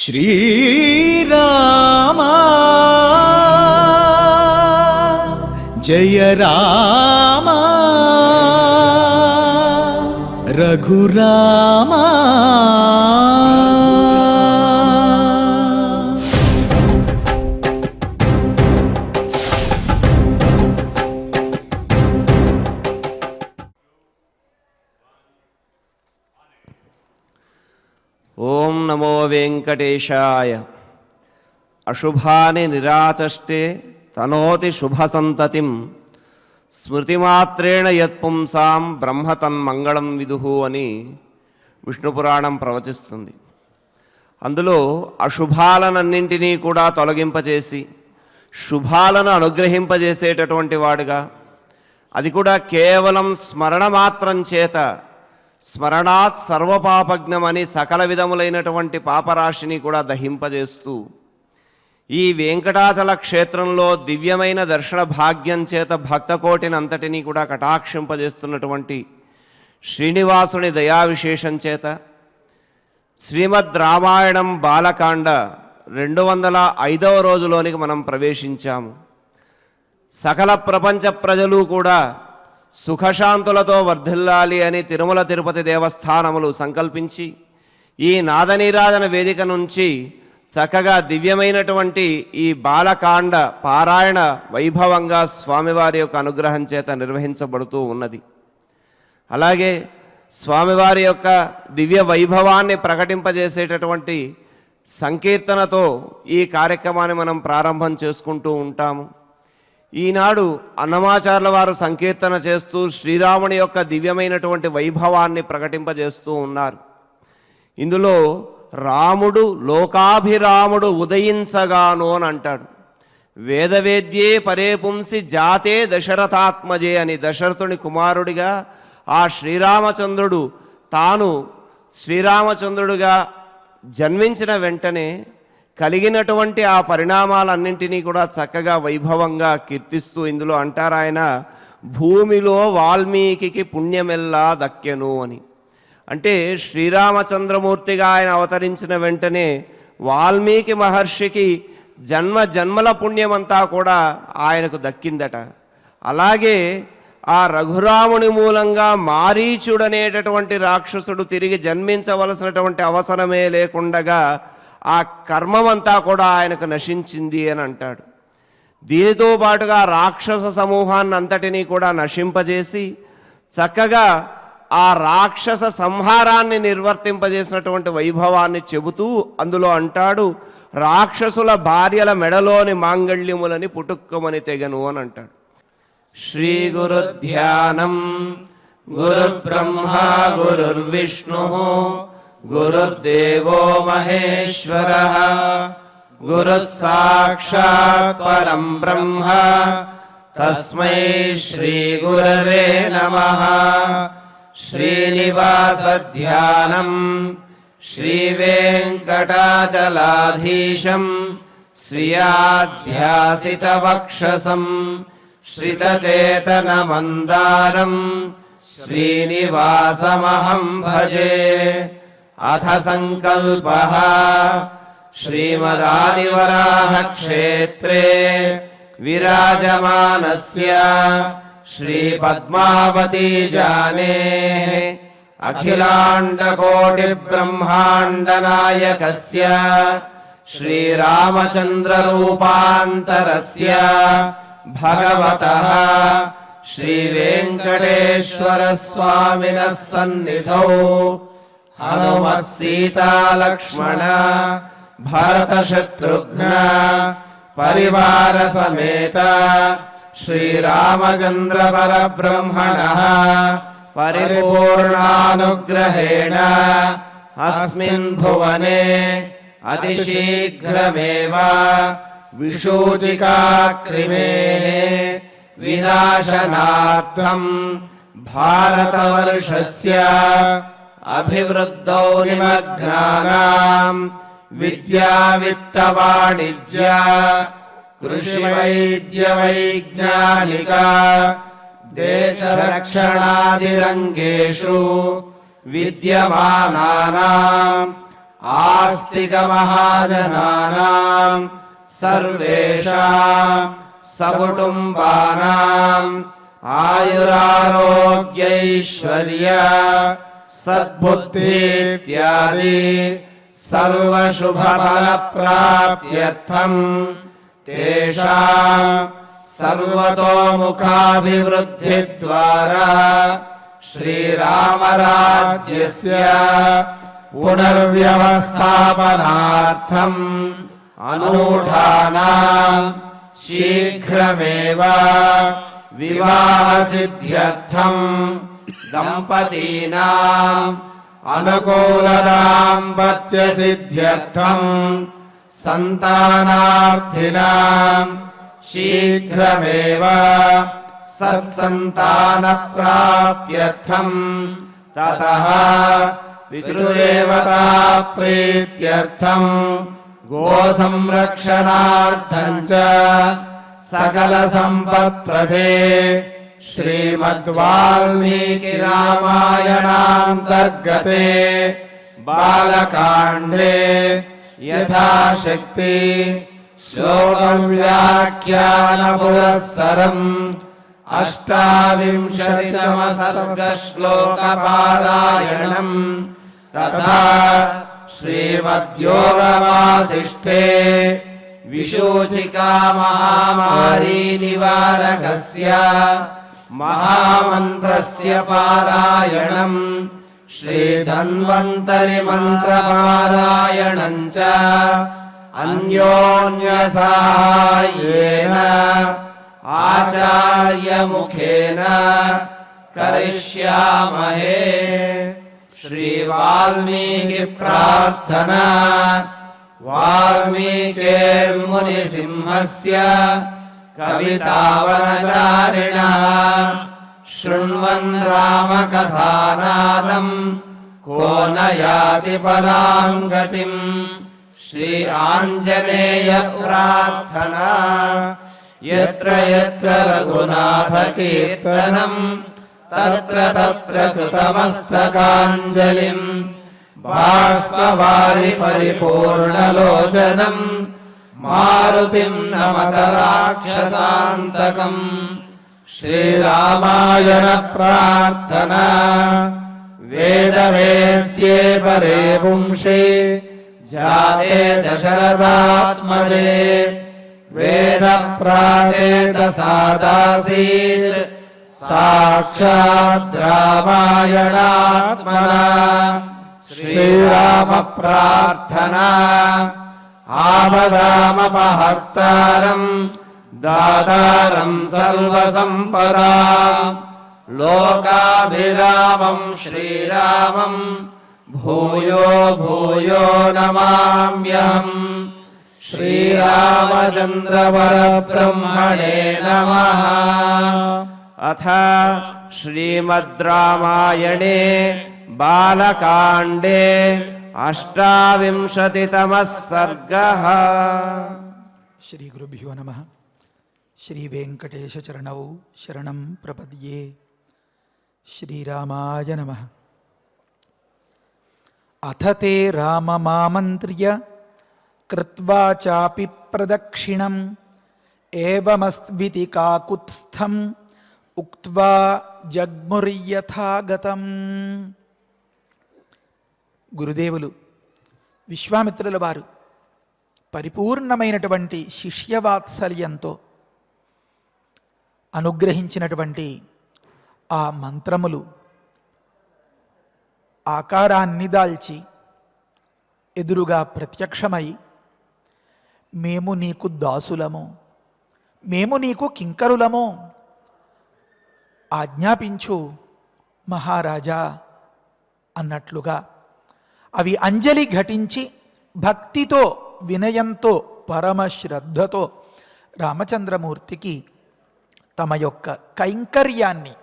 श्रीराम जय राम रघुराम। ओं नमो वेंकटेशाय। अशुभानि निराचष्टे तनोति शुभसंततिं स्मृतिमात्रेण यत्पुंसां ब्रह्म तन्मंगళం విదుః అని విష్ణు పురాణం ప్రవచిస్తుంది. అందులో అశుభాలనన్నింటినీ కూడా తొలగింపజేసి శుభాలను అనుగ్రహింపజేసేటటువంటి వాడుగా, అది కూడా కేవలం స్మరణ మాత్రం చేత, స్మరణాత్ సర్వపాపజ్ఞమని సకల విధములైనటువంటి పాపరాశిని కూడా దహింపజేస్తూ, ఈ వెంకటాచల క్షేత్రంలో దివ్యమైన దర్శన భాగ్యం చేత భక్తకోటిని అంతటినీ కూడా కటాక్షింపజేస్తున్నటువంటి శ్రీనివాసుని దయావిశేషం చేత శ్రీమద్ రామాయణం బాలకాండ 205వ రోజులోనికి మనం ప్రవేశించాము. సకల ప్రపంచ ప్రజలు కూడా సుఖశాంతులతో వర్ధిల్లాలి అని తిరుమల తిరుపతి దేవస్థానములు సంకల్పించి ఈ నాదనీరాజన వేదిక నుంచి చక్కగా దివ్యమైనటువంటి ఈ బాలకాండ పారాయణ వైభవంగా స్వామివారి యొక్క అనుగ్రహం చేత నిర్వహించబడుతూ ఉన్నది. అలాగే స్వామివారి యొక్క దివ్య వైభవాన్ని ప్రకటింపజేసేటటువంటి సంకీర్తనతో ఈ కార్యక్రమాన్ని మనం ప్రారంభం చేసుకుంటూ ఉంటాము. ఈనాడు అన్నమాచార్యుల వారు సంకీర్తన చేస్తూ శ్రీరాముని యొక్క దివ్యమైనటువంటి వైభవాన్ని ప్రకటింపజేస్తూ ఉన్నారు. ఇందులో రాముడు లోకాభిరాముడు ఉదయించగాను అని అంటాడు. వేదవేద్యే పరే పుంసి జాతే దశరథాత్మజే అని దశరథుని కుమారుడిగా ఆ శ్రీరామచంద్రుడు తాను శ్రీరామచంద్రుడిగా జన్మించిన వెంటనే కలిగినటువంటి ఆ పరిణామాలన్నింటినీ కూడా చక్కగా వైభవంగా కీర్తిస్తూ ఇందులో అంటారు ఆయన, భూమిలో వాల్మీకి పుణ్యమెల్లా దక్కెను అని. అంటే శ్రీరామచంద్రమూర్తిగా ఆయన అవతరించిన వెంటనే వాల్మీకి మహర్షికి జన్మ జన్మల పుణ్యమంతా కూడా ఆయనకు దక్కిందట. అలాగే ఆ రఘురాముని మూలంగా మారీచుడనేటటువంటి రాక్షసుడు తిరిగి జన్మించవలసినటువంటి అవసరమే లేకుండగా ఆ కర్మమంతా కూడా ఆయనకు నశించింది అని అంటాడు. దీనితో పాటుగా రాక్షస సమూహాన్ని అంతటినీ కూడా నశింపజేసి చక్కగా ఆ రాక్షస సంహారాన్ని నిర్వర్తింపజేసినటువంటి వైభవాన్ని చెబుతూ అందులో అంటాడు, రాక్షసుల భార్యల మెడలోని మాంగళ్యములని పుటుక్కమని తెగను అని అంటాడు. శ్రీ గురు ధ్యానం గురు బ్రహ్మ గురుర్విష్ణు గురుర్దేవో మహేశ్వరః గురుః సాక్షాత్ పరం బ్రహ్మ తస్మై శ్రీ గురవే నమః. శ్రీనివాస ధ్యానం శ్రీ వెంకటాచలాధీశం శ్రియాధ్యాసిత వక్షసం శ్రితచేతన మందారం శ్రీనివాసమహం భజే. అథ సంకల్పః శ్రీమదాదివరాహ క్షేత్రే విరాజమానస్య శ్రీ పద్మావతీ జానేః అఖిలాండకోటి బ్రహ్మాండ నాయకస్య శ్రీరామచంద్ర రూపాంతరస్య భగవతః శ్రీ వెంకటేశ్వర స్వామినః సన్నిధౌ హనుమత్ సీతా లక్ష్మణ భరత శత్రుఘ్న పరివార సమేత శ్రీరామచంద్ర పరబ్రహ్మణః పరిపూర్ణానుగ్రహేణ అస్మిన్ భువనే అతిశీఘ్రమేవ విశూచికాక్రిమేః వినాశనార్థం భారతవర్షస్య అభివృద్ధౌ నిమగ్నానాం విద్యా విత్త వాణిజ్య కృషి వైద్య వైజ్ఞానిక దేశ రక్షణాదిరంగేషు విద్యమానానాం आस्तिकमहाजनानां सर्वेषां सकुटुम्बानां आयुरारोग्यैश्वर्य सद्बुद्धि इत्यादि सर्वशुभफलप्राप्त्यर्थं तेषां सर्वतोमुखाभिवृद्धिद्वारा श्रीरामराज्यस्य पुनर्व्यवस्थापनार्थम् अनूढानां शीघ्रमेव विवाहसिद्ध्यर्थं दम्पतीनाम् अनुकूलदाम्पत्यसिद्ध्यर्थं सन्तानार्थिनां शीघ्रमेव सत्सन्तानप्राप्त्यर्थं ततः पितृदेवताप्रीत्यर्थं गोसंरक्षणार्थं च सकलसम्पत्प्रदे श्रीमद्वाल्मीकिरामायणान्तर्गते बालकाण्डे यथाशक्ति श्लोकव्याख्यानपुरःसरम् 28तमसर्गश्लोकपारायणम् तथा श्रीमद्योगवासिष्ठे विशूचिका महामारी निवारकस्य महामन्त्रस्य पारायणम् श्रीधन्वन्तरि मन्त्रपारायणम् च अन्योन्यसाहाय्येन आचार्यमुखेन करिष्यामहे। श्रीवाल्मीकिप्रार्थना। वाल्मीकिर्मुनिसिंहस्य कवितावनचारिणः शृण्वन् रामकथानादम् को न याति परां गतिम्। श्री आञ्जनेय प्रार्थना। यत्र यत्र रघुनाथकीर्तनम् तत्र तत्र कृतमस्तकाञ्जलिम् बाष्पवारि परिपूर्णलोचनम् मारुतिम् नमत राक्षसान्तकम्। श्रीरामायण प्रार्थना। वेदवेद्ये परे पुंसि जाते दशरथात्मजे वेदप्राचेतसादासीत् साक्षात् रामायणात्मना। श्रीराम प्रार्थना। आपदामपहर्तारम् दातारम् सर्वसम्पदाम् लोकाभिरामम् श्रीरामम् भूयो भूयो नमाम्यहम्। श्रीरामचन्द्र परब्रह्मणे नमः। अथ श्रीमद् रामायणे बालकाण्डे 28तमः सर्गः। श्री गुरुभ्यो नमः। श्री वेंकटेश चरणौ शरणं प्रपद्ये। श्रीरामाय नमः। अथ ते राममामन्त्र्य कृत्वा चापि प्रदक्षिणम् एवमस्त्विति काकुत्स्थम् उक्त्वा जग्मुर्यथागतम्। గురుదేవులు విశ్వామిత్రుల వారు పరిపూర్ణమైనటువంటి శిష్యవాత్సల్యంతో అనుగ్రహించినటువంటి ఆ మంత్రములు ఆకారాన్ని దాల్చి ఎదురుగా ప్రత్యక్షమై మేము నీకు దాసులము, మేము నీకు కింకరులము, ఆజ్ఞాపించు మహారాజా అన్నట్లుగా అవి అంజలి ఘటించి భక్తితో వినయంతో పరమశ్రద్ధతో రామచంద్రమూర్తికి తమ యొక్క కైంకర్యాన్ని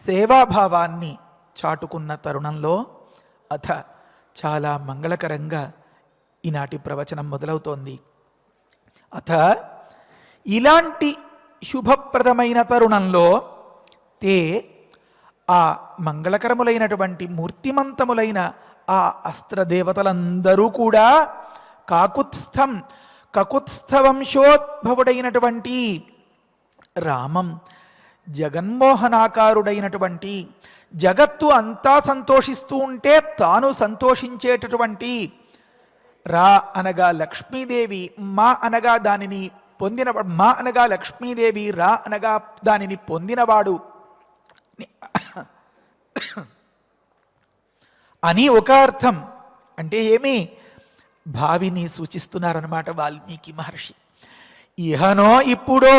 సేవాభావాన్ని చాటుకున్న తరుణంలో అథ చాలా మంగళకరంగా ఈనాటి ప్రవచనం మొదలవుతోంది. అథ ఇలాంటి శుభప్రదమైన తరుణంలో తే ఆ మంగళకరములైనటువంటి మూర్తిమంతములైన ఆ అస్త్రదేవతలందరూ కూడా కకుత్స్థ వంశోద్భవుడైనటువంటి రామం, జగన్మోహనాకారుడైనటువంటి, జగత్తు అంతా సంతోషిస్తూ ఉంటే తాను సంతోషించేటటువంటి, రా అనగా లక్ష్మీదేవి, మా అనగా దానిని పొందినవాడు, మా అనగా లక్ష్మీదేవి, రా అనగా దానిని పొందినవాడు అని ఒక అర్థం. అంటే ఏమి? భావిని సూచిస్తున్నారన్నమాట వాల్మీకి మహర్షి. ఇహనో ఇప్పుడో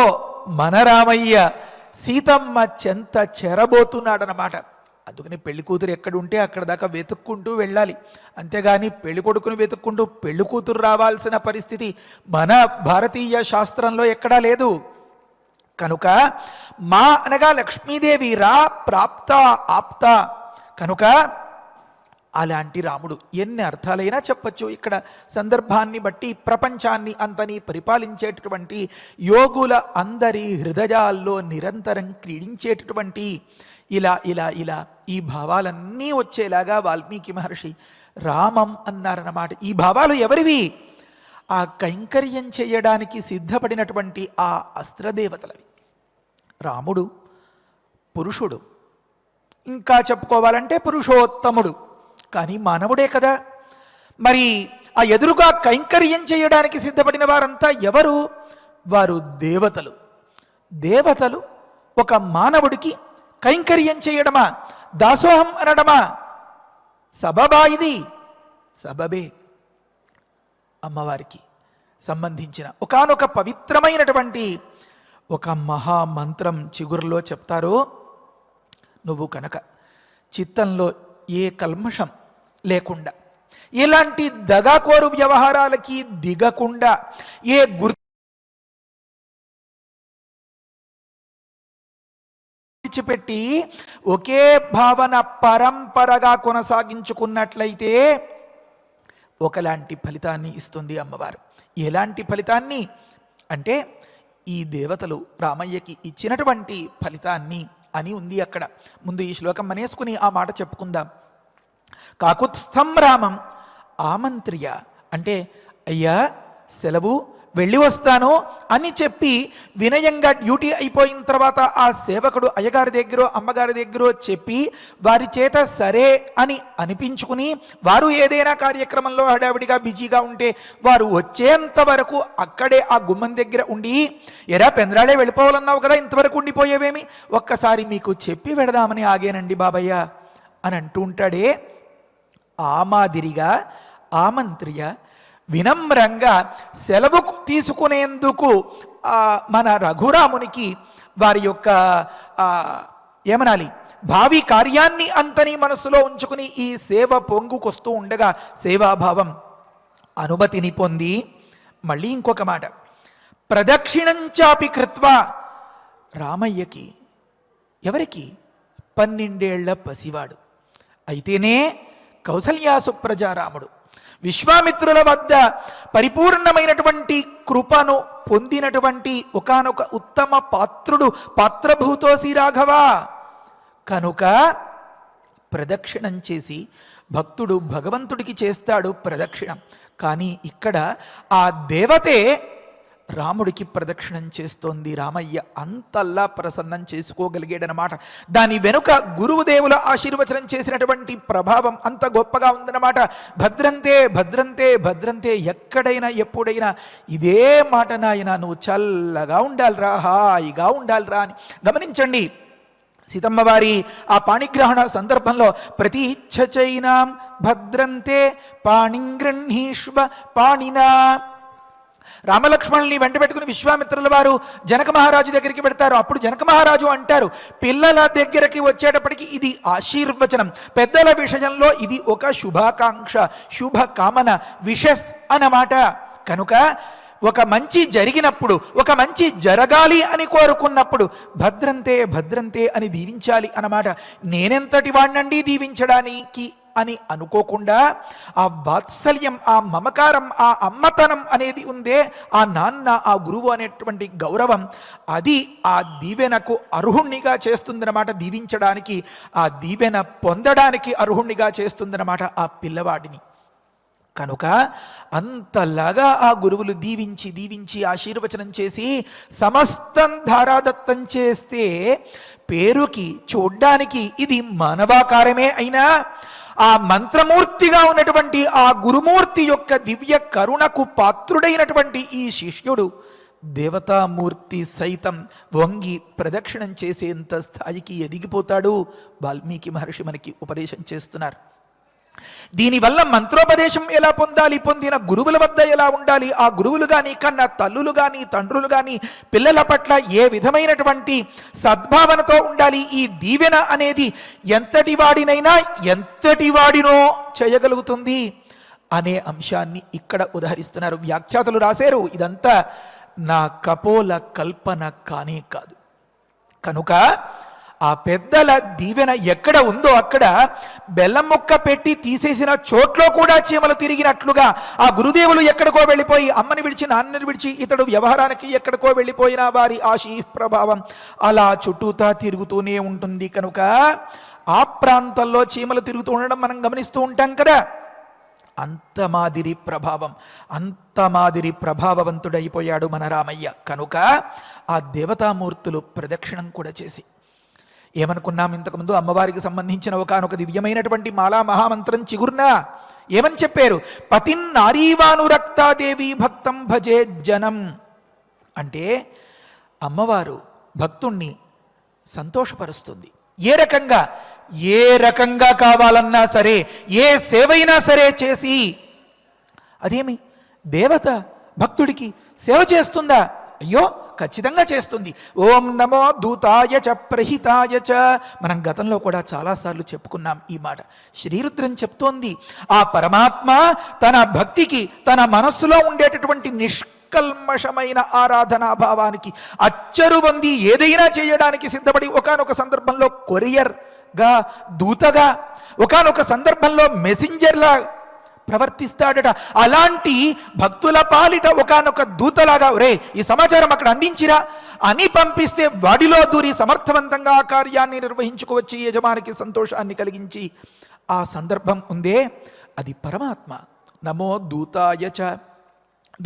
మన రామయ్య సీతమ్మ చెంత చెరబోతున్నాడనమాట. అందుకని పెళ్లి కూతురు ఎక్కడుంటే అక్కడ దాకా వెతుక్కుంటూ వెళ్ళాలి, అంతేగాని పెళ్లి కొడుకుని వెతుక్కుంటూ పెళ్లి కూతురు రావాల్సిన పరిస్థితి మన భారతీయ శాస్త్రంలో ఎక్కడా లేదు. కనుక మా అనగా లక్ష్మీదేవి, రా ప్రాప్త ఆప్త, కనుక అలాంటి రాముడు. ఎన్ని అర్థాలైనా చెప్పచ్చు. ఇక్కడ సందర్భాన్ని బట్టి ప్రపంచాన్ని అంతని పరిపాలించేటటువంటి, యోగుల అందరి హృదయాల్లో నిరంతరం క్రీడించేటటువంటి, ఇలా ఇలా ఇలా ఈ భావాలన్నీ వచ్చేలాగా వాల్మీకి మహర్షి రామం అన్నారన్నమాట. ఈ భావాలు ఎవరివి? ఆ కైంకర్యం చేయడానికి సిద్ధపడినటువంటి ఆ అస్త్రదేవతలవి. రాముడు పురుషుడు, ఇంకా చెప్పుకోవాలంటే పురుషోత్తముడు, కానీ మానవుడే కదా. మరి ఆ ఎదురుగా కైంకర్యం చేయడానికి సిద్ధపడిన వారంతా ఎవరు? వారు దేవతలు. దేవతలు ఒక మానవుడికి కైంకర్యం చేయడమా, దాసోహం అనడమా? సబబా ఇది? సబబే. అమ్మవారికి సంబంధించిన ఒకానొక పవిత్రమైనటువంటి ఒక మహామంత్రం చిగురులో చెప్తారు. నువ్వు కనుక చిత్తంలో ఏ కల్మషం లేకుండా, ఎలాంటి దగాకోరు వ్యవహారాలకి దిగకుండా, ఏ విడిచిపెట్టి ఒకే భావన పరంపరగా కొనసాగించుకున్నట్లయితే ఒకలాంటి ఫలితాన్ని ఇస్తుంది అమ్మవారు. ఎలాంటి ఫలితాన్ని అంటే, ఈ దేవతలు రామయ్యకి ఇచ్చినటువంటి ఫలితాన్ని అని ఉంది అక్కడ. ముందు ఈ శ్లోకం మనేసుకుని ఆ మాట చెప్పుకుందాం. కాకుత్స్థం రామం ఆమంత్రియ అంటే, అయ్యా సెలవు, వెళ్ళి వస్తాను అని చెప్పి వినయంగా డ్యూటీ అయిపోయిన తర్వాత ఆ సేవకుడు అయ్యగారి దగ్గర అమ్మగారి దగ్గర చెప్పి వారి చేత సరే అని అనిపించుకుని, వారు ఏదైనా కార్యక్రమంలో హడావిడిగా బిజీగా ఉంటే వారు వచ్చేంత వరకు అక్కడే ఆ గుమ్మం దగ్గర ఉండి, ఎరా పెందరాడే వెళ్ళిపోవాలన్నావు కదా, ఇంతవరకు ఉండిపోయేవేమి, ఒక్కసారి మీకు చెప్పి వెడదామని ఆగేనండి బాబయ్య అని అంటూ ఉంటాడే. ఆ మాదిరిగా ఆమంత్రియ వినమ్రంగా సెలవు తీసుకునేందుకు మన రఘురామునికి వారి యొక్క ఏమనాలి, భావి కార్యాన్ని అంతని మనసులో ఉంచుకుని ఈ సేవ పొంగుకొస్తూ ఉండగా సేవాభావం అనుమతిని పొంది, మళ్ళీ ఇంకొక మాట, ప్రదక్షిణంచాపి కృత్వా రామయ్యకి, ఎవరికి? 12 ఏళ్ల పసివాడు అయితేనే కౌసల్యాసుప్రజారాముడు, విశ్వామిత్రుల వద్ద పరిపూర్ణమైనటువంటి కృపను పొందినటువంటి ఒకానొక ఉత్తమ పాత్రుడు, పాత్రభూతోసి రాఘవా. కనుక ప్రదక్షిణం చేసి, భక్తుడు భగవంతుడికి చేస్తాడు ప్రదక్షిణం, కానీ ఇక్కడ ఆ దేవతే రాముడికి ప్రదక్షిణం చేస్తోంది. రామయ్య అంతల్లా ప్రసన్నం చేసుకోగలిగాడనమాట. దాని వెనుక గురువుదేవుల ఆశీర్వచనం చేసినటువంటి ప్రభావం అంత గొప్పగా ఉందన్నమాట. భద్రంతే భద్రంతే భద్రంతే, ఎక్కడైనా ఎప్పుడైనా ఇదే మాట నాయన, నువ్వు చల్లగా ఉండాలిరా, హాయిగా ఉండాలిరా అని గమనించండి. సీతమ్మ వారి ఆ పాణిగ్రహణ సందర్భంలో ప్రతీచ్ఛచైనాం భద్రంతే పాణింగృహీష్వ పాణినా, రామలక్ష్మణుల్ని వెంట పెట్టుకుని విశ్వామిత్రుల వారు జనక మహారాజు దగ్గరికి పెడతారు. అప్పుడు జనక మహారాజు అంటారు, పిల్లల దగ్గరికి వచ్చేటప్పటికి ఇది ఆశీర్వచనం, పెద్దల విషయంలో ఇది ఒక శుభాకాంక్ష, శుభకామన, విషస్ అన్నమాట. కనుక ఒక మంచి జరిగినప్పుడు, ఒక మంచి జరగాలి అని కోరుకున్నప్పుడు భద్రంతే భద్రంతే అని దీవించాలి అన్నమాట. నేనెంతటి వాణ్ణండి దీవించడానికి అని అనుకోకుండా ఆ వాత్సల్యం, ఆ మమకారం, ఆ అమ్మతనం అనేది ఉందే, ఆ నాన్న, ఆ గురువు అనేటువంటి గౌరవం, అది ఆ దీవెనకు అర్హుణ్ణిగా చేస్తుందన్నమాట. దీవించడానికి, ఆ దీవెన పొందడానికి అర్హుణ్ణిగా చేస్తుందన్నమాట ఆ పిల్లవాడిని. కనుక అంతలాగా ఆ గురువులు దీవించి దీవించి ఆశీర్వచనం చేసి సమస్తం ధారాదత్తం చేస్తే పేరుకి, చూడ్డానికి ఇది మానవాకారమే అయినా ఆ మంత్రమూర్తిగా ఉన్నటువంటి ఆ గురుమూర్తి యొక్క దివ్య కరుణకు పాత్రుడైనటువంటి ఈ శిష్యుడు దేవతామూర్తి సైతం వంగి ప్రదక్షిణం చేసేంత స్థాయికి ఎదిగిపోతాడు. వాల్మీకి మహర్షి మనకి ఉపదేశం చేస్తున్నారు. దీనివల్ల మంత్రోపదేశం ఎలా పొందాలి, పొందిన గురువుల వద్ద ఎలా ఉండాలి, ఆ గురువులు కానీ, కన్నా తల్లులు కానీ, తండ్రులు కానీ పిల్లల పట్ల ఏ విధమైనటువంటి సద్భావనతో ఉండాలి, ఈ దీవెన అనేది ఎంతటి వాడినైనా ఎంతటి వాడినో చేయగలుగుతుంది అనే అంశాన్ని ఇక్కడ ఉదహరిస్తున్నారు. వ్యాఖ్యాతలు రాశారు, ఇదంతా నా కపోల కల్పన కానే కాదు. కనుక ఆ పెద్దల దీవెన ఎక్కడ ఉందో అక్కడ బెల్లం ముక్క పెట్టి తీసేసిన చోట్లో కూడా చీమలు తిరిగినట్లుగా ఆ గురుదేవులు ఎక్కడికో వెళ్ళిపోయి, అమ్మని విడిచి నాన్నని విడిచి ఇతడు వ్యవహారానికి ఎక్కడికో వెళ్ళిపోయిన వారి ఆశీ ప్రభావం అలా చుట్టూతా తిరుగుతూనే ఉంటుంది. కనుక ఆ ప్రాంతంలో చీమలు తిరుగుతూ ఉండడం మనం గమనిస్తూ ఉంటాం కదా. అంత మాదిరి ప్రభావం, అంత మాదిరి ప్రభావవంతుడైపోయాడు మన రామయ్య. కనుక ఆ దేవతామూర్తులు ప్రదక్షిణం కూడా చేసి ఏమనుకున్నాం ఇంతకుముందు, అమ్మవారికి సంబంధించిన ఒకనొక దివ్యమైనటువంటి మాలా మహామంత్రం చిగుర్న ఏమని చెప్పారు? పతిన్ నారీవానురక్తాదేవి భక్తం భజే జనం అంటే అమ్మవారు భక్తుణ్ణి సంతోషపరుస్తుంది. ఏ రకంగా కావాలన్నా సరే, ఏ సేవైనా సరే చేసి. అదేమి దేవత భక్తుడికి సేవ చేస్తుందా? అయ్యో ఖచ్చితంగా చేస్తుంది. ఓం నమో దూతాయ చ ప్రహితాయ చ. మనం గతంలో కూడా చాలాసార్లు చెప్పుకున్నాం ఈ మాట. శ్రీరుద్రం చెప్తోంది, ఆ పరమాత్మ తన భక్తికి, తన మనస్సులో ఉండేటటువంటి నిష్కల్మషమైన ఆరాధనా భావానికి అచ్చరు పొంది ఏదైనా చేయడానికి సిద్ధపడి ఒకానొక సందర్భంలో కొరియర్గా, దూతగా, ఒకానొక సందర్భంలో మెసెంజర్లా ప్రవర్తిస్తాడట. అలాంటి భక్తుల పాలిట ఒకానొక దూతలాగా, రే ఈ సమాచారం అక్కడ అందించిరా అని పంపిస్తే వాడిలో దూరి సమర్థవంతంగా ఆ కార్యాన్ని నిర్వహించుకోవచ్చి యజమానికి సంతోషాన్ని కలిగించి ఆ సందర్భం ఉందే, అది పరమాత్మ. నమో దూతాయ చ.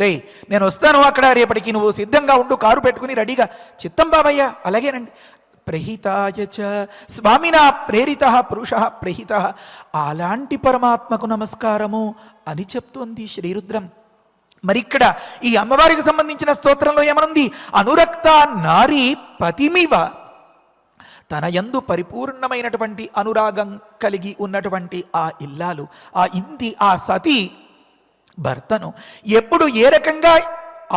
రే నేను వస్తాను అక్కడ, రేపటికి నువ్వు సిద్ధంగా ఉండు, కారు పెట్టుకుని రెడీగా. చిత్తం బాబయ్య, అలాగేనండి. ప్రహితాయ చ, స్వామినా ప్రేరిత పురుష ప్రహిత. అలాంటి పరమాత్మకు నమస్కారము అని చెప్తోంది శ్రీరుద్రం. మరి ఇక్కడ ఈ అమ్మవారికి సంబంధించిన స్తోత్రంలో ఏమనుంది? అనురక్త నారీ పతిమివ. తన యందు పరిపూర్ణమైనటువంటి అనురాగం కలిగి ఉన్నటువంటి ఆ ఇల్లాలు, ఆ ఇంటి, ఆ సతి భర్తను ఎప్పుడు ఏ రకంగా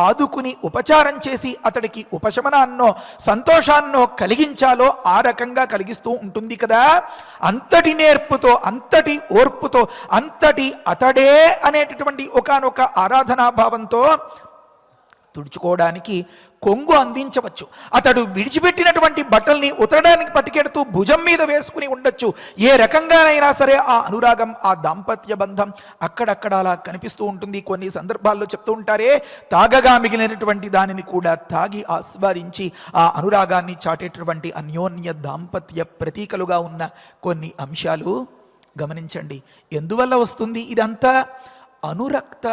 ఆదుకుని ఉపచారం చేసి అతడికి ఉపశమనాన్నో సంతోషాన్నో కలిగించాలో ఆ రకంగా కలిగిస్తూ ఉంటుంది కదా. అంతటి నేర్పుతో, అంతటి ఓర్పుతో, అంతటి అతడే అనేటటువంటి ఒకానొక ఆరాధనాభావంతో తుడుచుకోవడానికి కొంగు అందించవచ్చు. అతడు విడిచిపెట్టినటువంటి బట్టల్ని ఉతరడానికి పట్టుకెడుతూ భుజం మీద వేసుకుని ఉండొచ్చు. ఏ రకంగానైనా సరే ఆ అనురాగం, ఆ దాంపత్య బంధం అక్కడక్కడ అలా కనిపిస్తూ ఉంటుంది. కొన్ని సందర్భాల్లో చెప్తూ ఉంటారే, తాగగా మిగిలినటువంటి దానిని కూడా తాగి ఆస్వాదించి ఆ అనురాగాన్ని చాటేటటువంటి అన్యోన్య దాంపత్య ప్రతీకలుగా ఉన్న కొన్ని అంశాలు గమనించండి. ఎందువల్ల వస్తుంది ఇదంతా? అనురక్త.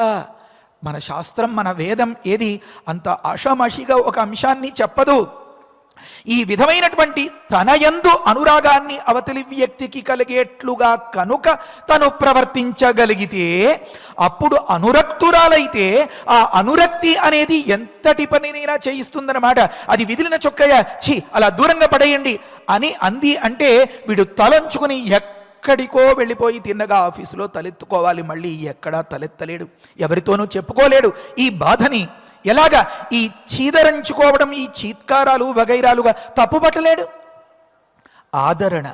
మన శాస్త్రం, మన వేదం ఏది అంత ఆషామాషిగా ఒక అంశాన్ని చెప్పదు. ఈ విధమైనటువంటి తనయందు అనురాగాన్ని అవతలి వ్యక్తికి కలిగేట్లుగా కనుక తను ప్రవర్తించగలిగితే, అప్పుడు అనురక్తురాలైతే ఆ అనురక్తి అనేది ఎంతటి పనినైనా చేయిస్తుందన్నమాట. అది విదిలిన చొక్కయ్య, ఛీ అలా దూరంగా పడేయండి అని అంది అంటే వీడు తలంచుకుని ఎక్కడికో వెళ్ళిపోయి తిన్నగా ఆఫీసులో తలెత్తుకోవాలి. మళ్ళీ ఎక్కడా తలెత్తలేడు, ఎవరితోనూ చెప్పుకోలేడు ఈ బాధని. ఎలాగా? ఈ చీదరించుకోవడం, ఈ చీత్కారాలు వగైరాలుగా తప్పుపట్టలేడు. ఆదరణ,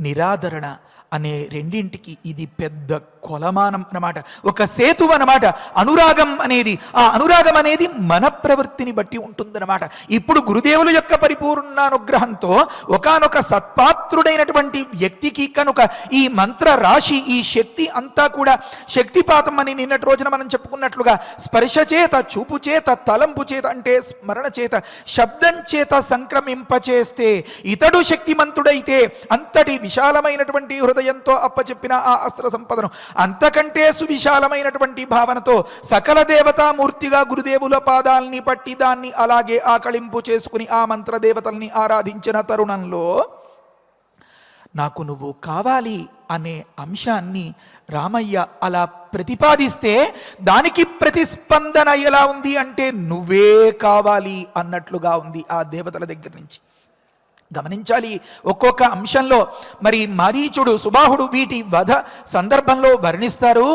నిరాదరణ అనే రెండింటికి ఇది పెద్ద కొలమానం అన్నమాట, ఒక సేతువు అన్నమాట. అనురాగం అనేది, ఆ అనురాగం అనేది మన ప్రవృత్తిని బట్టి ఉంటుందన్నమాట. ఇప్పుడు గురుదేవుల యొక్క పరిపూర్ణ అనుగ్రహంతో ఒకానొక సత్పాత్రుడైనటువంటి వ్యక్తికి కనుక ఈ మంత్ర రాశి, ఈ శక్తి అంతా కూడా శక్తిపాతం అని నిన్నటి రోజున మనం చెప్పుకున్నట్లుగా స్పర్శ చేత, చూపు చేత, తలంపు చేత అంటే స్మరణ చేత, శబ్దం చేత సంక్రమింపచేస్తే ఇతడు శక్తిమంతుడైతే అంతటి విశాలమైనటువంటి హృదయంతో అప్పచెప్పిన ఆ అస్త్ర సంపదను అంతకంటే సువిశాలమైనటువంటి భావనతో సకల దేవతామూర్తిగా గురుదేవుల పాదాల్ని పట్టి దాన్ని అలాగే ఆకళింపు చేసుకుని ఆ మంత్రదేవతల్ని ఆరాధించిన తరుణంలో నాకు నువ్వు కావాలి అనే అంశాన్ని రామయ్య అలా ప్రతిపాదిస్తే దానికి ప్రతిస్పందన ఎలా ఉంది అంటే నువ్వే కావాలి అన్నట్లుగా ఉంది ఆ దేవతల దగ్గర నుంచి. గమనించాలి, ఒక్కొక్క అంశంలో మరి మారీచుడు, సుబాహుడు వీటి వధ సందర్భంలో వర్ణిస్తారు.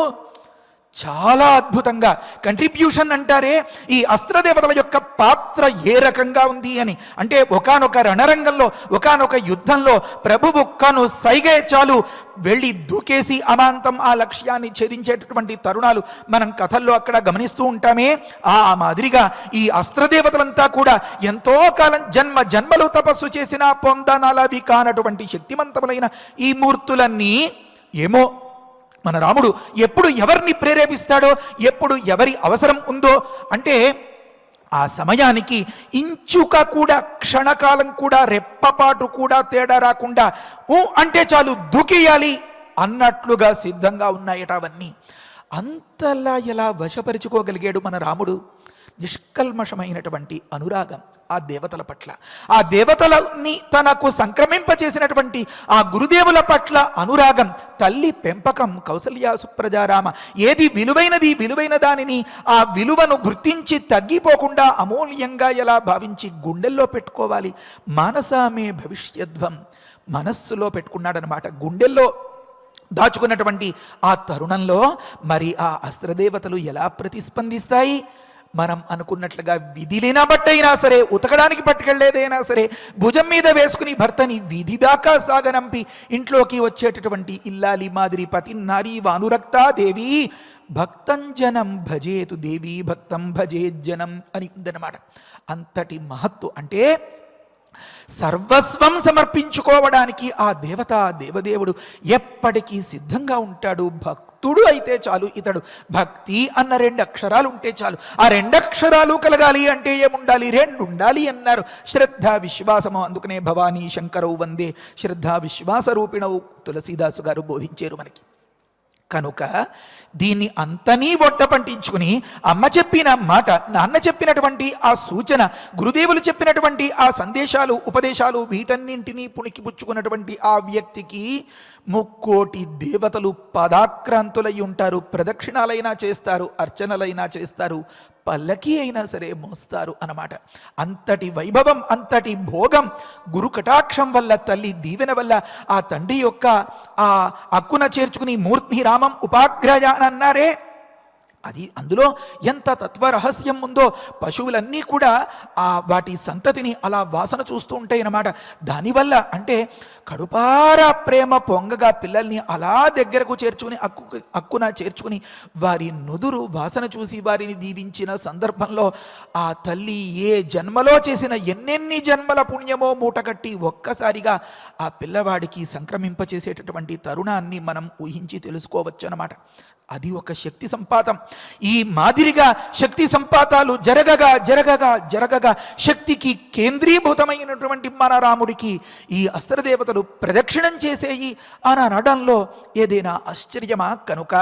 చాలా అద్భుతంగా కంట్రిబ్యూషన్ అంటారే, ఈ అస్త్రదేవతల యొక్క పాత్ర ఏ రకంగా ఉంది అని అంటే ఒకానొక రణరంగంలో, ఒకానొక యుద్ధంలో ప్రభువు కను సైగే చాలు వెళ్ళి దూకేసి అమాంతం ఆ లక్ష్యాన్ని ఛేదించేటటువంటి తరుణాలు మనం కథల్లో అక్కడ గమనిస్తూ ఉంటామే. ఆ మాదిరిగా ఈ అస్త్రదేవతలంతా కూడా ఎంతో కాలం జన్మలు తపస్సు చేసినా పొందనలవి కానటువంటి శక్తిమంతములైన ఈ మూర్తులన్నీ ఏమో మన రాముడు ఎప్పుడు ఎవరిని ప్రేరేపిస్తాడో, ఎప్పుడు ఎవరి అవసరం ఉందో అంటే ఆ సమయానికి ఇంచుక కూడా, క్షణకాలం కూడా, రెప్పపాటు కూడా తేడా రాకుండా అంటే చాలు దూకేయాలి అన్నట్లుగా సిద్ధంగా ఉన్నాయట అవన్నీ. అంతలా ఎలా వశపరుచుకోగలిగాడు మన రాముడు? నిష్కల్మషమైనటువంటి అనురాగం ఆ దేవతల పట్ల, ఆ దేవతలని తనకు సంక్రమింపచేసినటువంటి ఆ గురుదేవుల పట్ల అనురాగం, తల్లి పెంపకం, కౌసల్య సుప్రజారామ, ఏది విలువైనది, విలువైన దానిని ఆ విలువను గుర్తించి తగ్గిపోకుండా అమూల్యంగా ఎలా భావించి గుండెల్లో పెట్టుకోవాలి. మానసామే భవిష్యద్వం, మనస్సులో పెట్టుకున్నాడనమాట, గుండెల్లో దాచుకున్నటువంటి ఆ తరుణంలో మరి ఆ అస్త్రదేవతలు ఎలా ప్రతిస్పందిస్తాయి? మనం అనుకున్నట్లుగా విధి లేనబట్టయినా సరే, ఉతకడానికి పట్టుకెళ్లేదైనా సరే, భుజం మీద వేసుకుని భర్తని విధి దాకా సాగనంపి ఇంట్లోకి వచ్చేటటువంటి ఇల్లాలి మాదిరి పతి నారీ వానురక్తా దేవి భక్తంజనం భజేతు దేవి భక్తం భజేజ్జనం అని ఉందన్నమాట. అంతటి మహత్తు అంటే సర్వస్వం సమర్పించుకోవడానికి ఆ దేవదేవుడు ఎప్పటికీ సిద్ధంగా ఉంటాడు. భక్తుడు అయితే చాలు ఇతడు. భక్తి అన్న 2 అక్షరాలు ఉంటే చాలు. ఆ 2 అక్షరాలు కలగాలి అంటే ఏముండాలి? 2 ఉండాలి అన్నారు. శ్రద్ధ విశ్వాసము. అందుకనే భవానీ శంకరవు వందే శ్రద్ధ విశ్వాస రూపిణవు తులసీదాసు గారు బోధించారు మనకి. కనుక దీన్ని అంతనీ ఒట్ట పంటించుకుని అమ్మ చెప్పిన మాట, నాన్న చెప్పినటువంటి ఆ సూచన, గురుదేవులు చెప్పినటువంటి ఆ సందేశాలు, ఉపదేశాలు వీటన్నింటినీ పుణికిపుచ్చుకున్నటువంటి ఆ వ్యక్తికి 3,000,000 దేవతలు పదాక్రాంతులై ఉంటారు. ప్రదక్షిణాలైనా చేస్తారు, అర్చనలైనా చేస్తారు, పల్లకి అయినా సరే మోస్తారు అన్నమాట. అంతటి వైభవం, అంతటి భోగం గురు కటాక్షం వల్ల, తల్లి దీవెన వల్ల ఆ తండ్రి యొక్క ఆ అక్కున చేర్చుకుని మూర్తి రామం ఉపాగ్రయ అని అన్నారే, అది అందులో ఎంత తత్వరహస్యం ఉందో. పశువులన్నీ కూడా ఆ వాటి సంతతిని అలా వాసన చూస్తూ ఉంటాయి అన్నమాట. దానివల్ల అంటే కడుపారా ప్రేమ పొంగగా పిల్లల్ని అలా దగ్గరకు చేర్చుకుని అక్కున చేర్చుకుని వారి నుదురు వాసన చూసి వారిని దీవించిన సందర్భంలో ఆ తల్లి ఏ జన్మలో చేసిన ఎన్నెన్ని జన్మల పుణ్యమో మూటగట్టి ఒక్కసారిగా ఆ పిల్లవాడికి సంక్రమింపచేసేటటువంటి తరుణాన్ని మనం ఊహించి తెలుసుకోవచ్చు అన్నమాట. అది ఒక శక్తి సంపాతం. ఈ మాదిరిగా శక్తి సంపాతాలు జరగగా శక్తికి కేంద్రీభూతమైనటువంటి మన రాముడికి ఈ అస్త్రదేవతలు ప్రదక్షిణం చేసేయి అని అనడంలో ఏదైనా ఆశ్చర్యమా? కనుక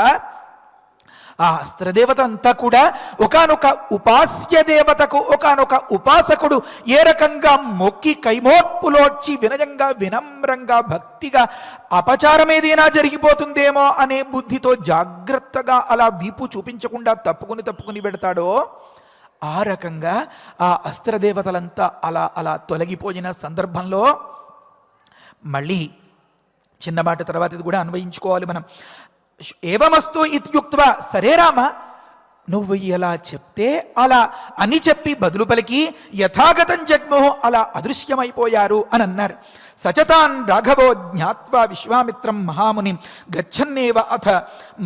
ఆ అస్త్రదేవత అంతా కూడా ఒకానొక ఉపాస్య దేవతకు, ఒకానొక ఉపాసకుడు ఏ రకంగా మొక్కి కైమోర్పులోడ్చి వినయంగా, వినమ్రంగా, భక్తిగా అపచారం ఏదైనా జరిగిపోతుందేమో అనే బుద్ధితో జాగ్రత్తగా అలా వీపు చూపించకుండా తప్పుకుని పెడతాడో ఆ రకంగా ఆ అస్త్రదేవతలంతా అలా తొలగిపోయిన సందర్భంలో మళ్ళీ చిన్నమాట తర్వాత ఇది కూడా అన్వయించుకోవాలి మనం. ఏవమస్తు ఇత్యుక్త్వా, సరే రామ నువ్వు ఎలా చెప్తే అలా అని చెప్పి బదులు పలికి యథాగతం జగ్మోహ అలా అదృశ్యమైపోయారు అని అన్నారు. సచతాన్ రాఘవో జ్ఞాత్వా విశ్వామిత్రం మహాముని గచ్చన్నేవ అథ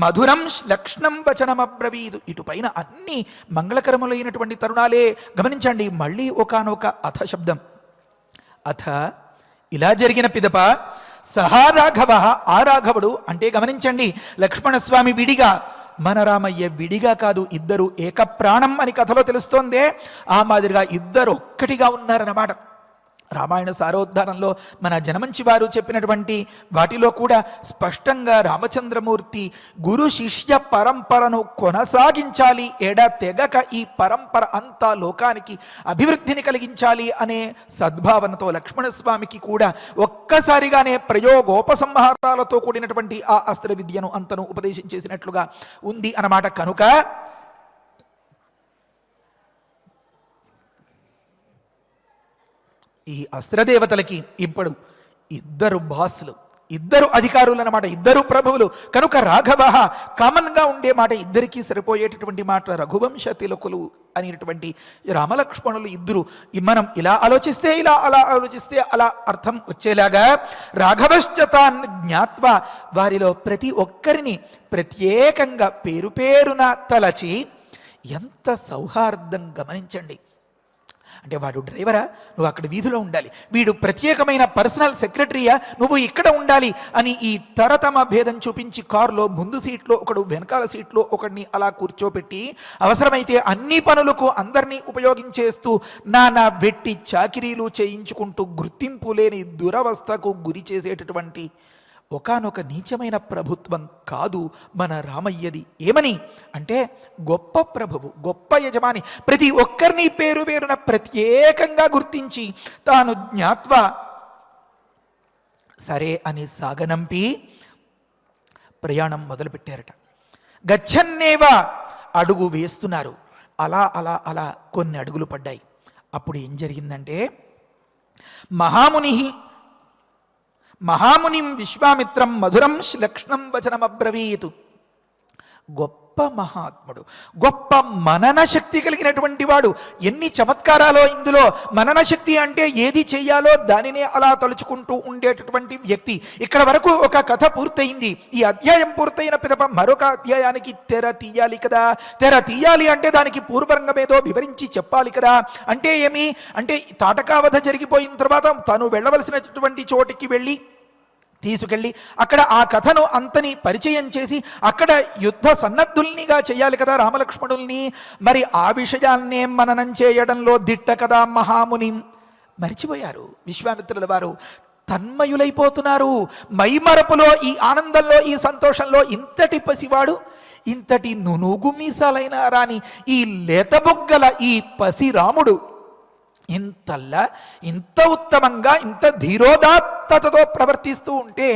మధురం లక్ష్ణం వచనమబ్రవీదు. ఇటుపైన అన్ని మంగళకరములైనటువంటి తరుణాలే గమనించండి. మళ్ళీ ఒకానొక అథ శబ్దం. అథ ఇలా జరిగిన పిదప సహా రాఘవ, ఆ రాఘవుడు అంటే గమనించండి, లక్ష్మణస్వామి విడిగా, మన రామయ్య విడిగా కాదు, ఇద్దరు ఏకప్రాణం అని కథలో తెలుస్తోందే. ఆ మాదిరిగా ఇద్దరు ఒక్కటిగా ఉన్నారన్నమాట. రామాయణ సారోద్ధారంలో మన జనమంచి వారు చెప్పినటువంటి వాటిలో కూడా స్పష్టంగా రామచంద్రమూర్తి గురు శిష్య పరంపరను కొనసాగించాలి, తెగక ఈ పరంపర అంతా లోకానికి అభివృద్ధిని కలిగించాలి అనే సద్భావనతో లక్ష్మణస్వామికి కూడా ఒక్కసారిగానే ప్రయోగోపసంహారాలతో కూడినటువంటి ఆ అస్త్ర విద్యను అంతను ఉపదేశం చేసినట్లుగా ఉంది అన్నమాట. కనుక ఈ అస్త్రదేవతలకి ఇప్పుడు ఇద్దరు బాసులు, ఇద్దరు అధికారులు అన్నమాట, ఇద్దరు ప్రభువులు. కనుక రాఘవ కామన్గా ఉండే మాట, ఇద్దరికీ సరిపోయేటటువంటి మాట రఘువంశ తిలకులు అనేటువంటి రామలక్ష్మణులు ఇద్దరు. మనం ఇలా ఆలోచిస్తే ఇలా, అలా ఆలోచిస్తే అలా అర్థం వచ్చేలాగా రాఘవశ్చతాన్ జ్ఞాత్వా, వారిలో ప్రతి ఒక్కరిని ప్రత్యేకంగా పేరు పేరున తలచి, ఎంత సౌహార్దం గమనించండి. అంటే వాడు డ్రైవరా, నువ్వు అక్కడ వీధిలో ఉండాలి, వీడు ప్రత్యేకమైన పర్సనల్ సెక్రటరీయా, నువ్వు ఇక్కడ ఉండాలి అని ఈ తరతమ భేదం చూపించి కారులో ముందు సీట్లో ఒకడు, వెనకాల సీట్లో ఒకడిని అలా కూర్చోపెట్టి అవసరమైతే అన్ని పనులకు అందరినీ ఉపయోగించేస్తూ నానా వెట్టి చాకిరీలు చేయించుకుంటూ గుర్తింపు లేని దురవస్థకు గురి చేసేటటువంటి ఒకానొక నీచమైన ప్రభుత్వం కాదు మన రామయ్యది. ఏమని అంటే గొప్ప ప్రభువు, గొప్ప యజమాని, ప్రతి ఒక్కరిని పేరు పేరున ప్రత్యేకంగా గుర్తించి తాను జ్ఞాత్వా సరే అని సాగనంపి ప్రయాణం మొదలుపెట్టారట. గచ్చన్నేవా, అడుగు వేస్తున్నారు. అలా అలా అలా కొన్ని అడుగులు పడ్డాయి. అప్పుడు ఏం జరిగిందంటే మహామునిం విశ్వామిత్రం మధురం శ్లక్ష్ణం వచనమబ్రవీతు. గొప్ప మహాత్ముడు, గొప్ప మనన శక్తి కలిగినటువంటి వాడు. ఎన్ని చమత్కారాలో ఇందులో. మనన శక్తి అంటే ఏది చెయ్యాలో దానినే అలా తలుచుకుంటూ ఉండేటటువంటి వ్యక్తి. ఇక్కడ వరకు ఒక కథ పూర్తయింది. ఈ అధ్యాయం పూర్తయిన పిదప మరొక అధ్యాయానికి తెర తీయాలి కదా. తెర తీయాలి అంటే దానికి పూర్వరంగమేదో వివరించి చెప్పాలి కదా. అంటే ఏమి అంటే తాటకావధ జరిగిపోయిన తర్వాత తను వెళ్ళవలసినటువంటి చోటికి తీసుకెళ్ళి అక్కడ ఆ కథను అంతని పరిచయం చేసి అక్కడ యుద్ధ సన్నద్ధుల్నిగా చేయాలి కదా రామలక్ష్మణుల్ని. మరి ఆ విషయాన్నే మననం చేయడంలో దిట్ట కదా మహాముని. మరిచిపోయారు విశ్వామిత్రుల వారు, తన్మయులైపోతున్నారు. మైమరపులో, ఈ ఆనందంలో, ఈ సంతోషంలో ఇంతటి పసివాడు, ఇంతటి నునుగు మీసాలైన రాని ఈ లేతబొగ్గల ఈ పసిరాముడు ఇంతల్లా ఇంత ఉత్తమంగా ఇంత ధీరోదాత్తతతో ప్రవర్తిస్తూ ఉంటే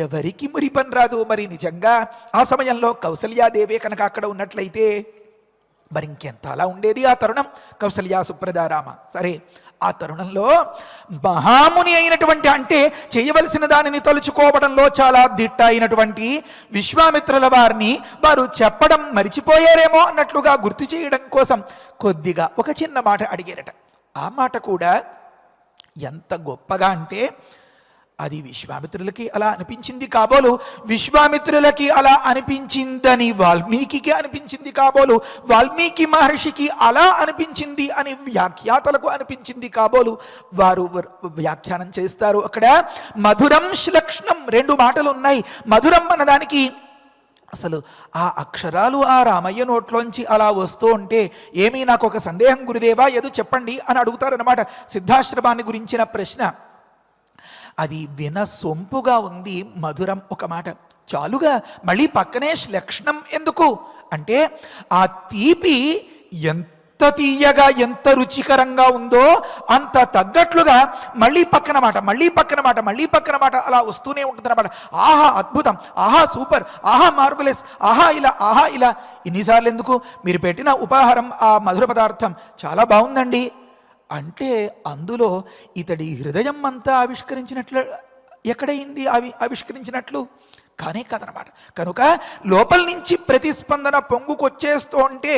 ఎవరికి మురి పని రాదు. మరి నిజంగా ఆ సమయంలో కౌసల్యాదేవే కనుక అక్కడ ఉన్నట్లయితే మరి ఇంకెంత అలా ఉండేది ఆ తరుణం. కౌసల్యా సుప్రదారామ. సరే, ఆ తరుణంలో మహాముని అయినటువంటి, అంటే చేయవలసిన దానిని తలుచుకోవడంలో చాలా దిట్ట అయినటువంటి విశ్వామిత్రుల వారిని వారు చెప్పడం మరిచిపోయారేమో అన్నట్లుగా గుర్తు చేయడం కోసం కొద్దిగా ఒక చిన్న మాట అడిగారట. ఆ మాట కూడా ఎంత గొప్పగా అంటే అది విశ్వామిత్రులకి అలా అనిపించింది కాబోలు, విశ్వామిత్రులకి అలా అనిపించిందని వాల్మీకి అనిపించింది కాబోలు, వాల్మీకి మహర్షికి అలా అనిపించింది అని వ్యాఖ్యాతలకు అనిపించింది కాబోలు. వారు వ్యాఖ్యానం చేస్తారు. అక్కడ మధురం శ్లక్ష్ణం రెండు మాటలు ఉన్నాయి. మధురం అన్నదానికి అసలు ఆ అక్షరాలు ఆ రామయ్య నోట్లోంచి అలా వస్తూ ఉంటే ఏమీ నాకు ఒక సందేహం గురుదేవా, ఏదో చెప్పండి అని అడుగుతారన్నమాట. సిద్ధాశ్రమాన్ని గురించిన ప్రశ్న. అది వినసొంపుగా ఉంది మధురం ఒక మాట చాలుగా. మళ్ళీ పక్కనే శ్లక్ష్ణం ఎందుకు అంటే ఆ తీపి ఎంత తీయగా ఎంత రుచికరంగా ఉందో అంత తగ్గట్లుగా మళ్ళీ పక్కన మాట, మళ్ళీ పక్కన మాట, మళ్ళీ పక్కన మాట అలా వస్తూనే ఉంటుందన్నమాట. ఆహా అద్భుతం, ఆహా సూపర్, ఆహా మార్వలెస్, ఆహా ఇలా, ఆహా ఇలా. ఇన్నిసార్లు ఎందుకు? మీరు పెట్టిన ఉపాహారం ఆ మధుర పదార్థం చాలా బాగుందండి అంటే అందులో ఇతడి హృదయం అంతా ఆవిష్కరించినట్లు ఎక్కడైంది ఆవిష్కరించినట్లు? కానే కాదనమాట. కనుక లోపల నుంచి ప్రతిస్పందన పొంగుకొచ్చేస్తూ ఉంటే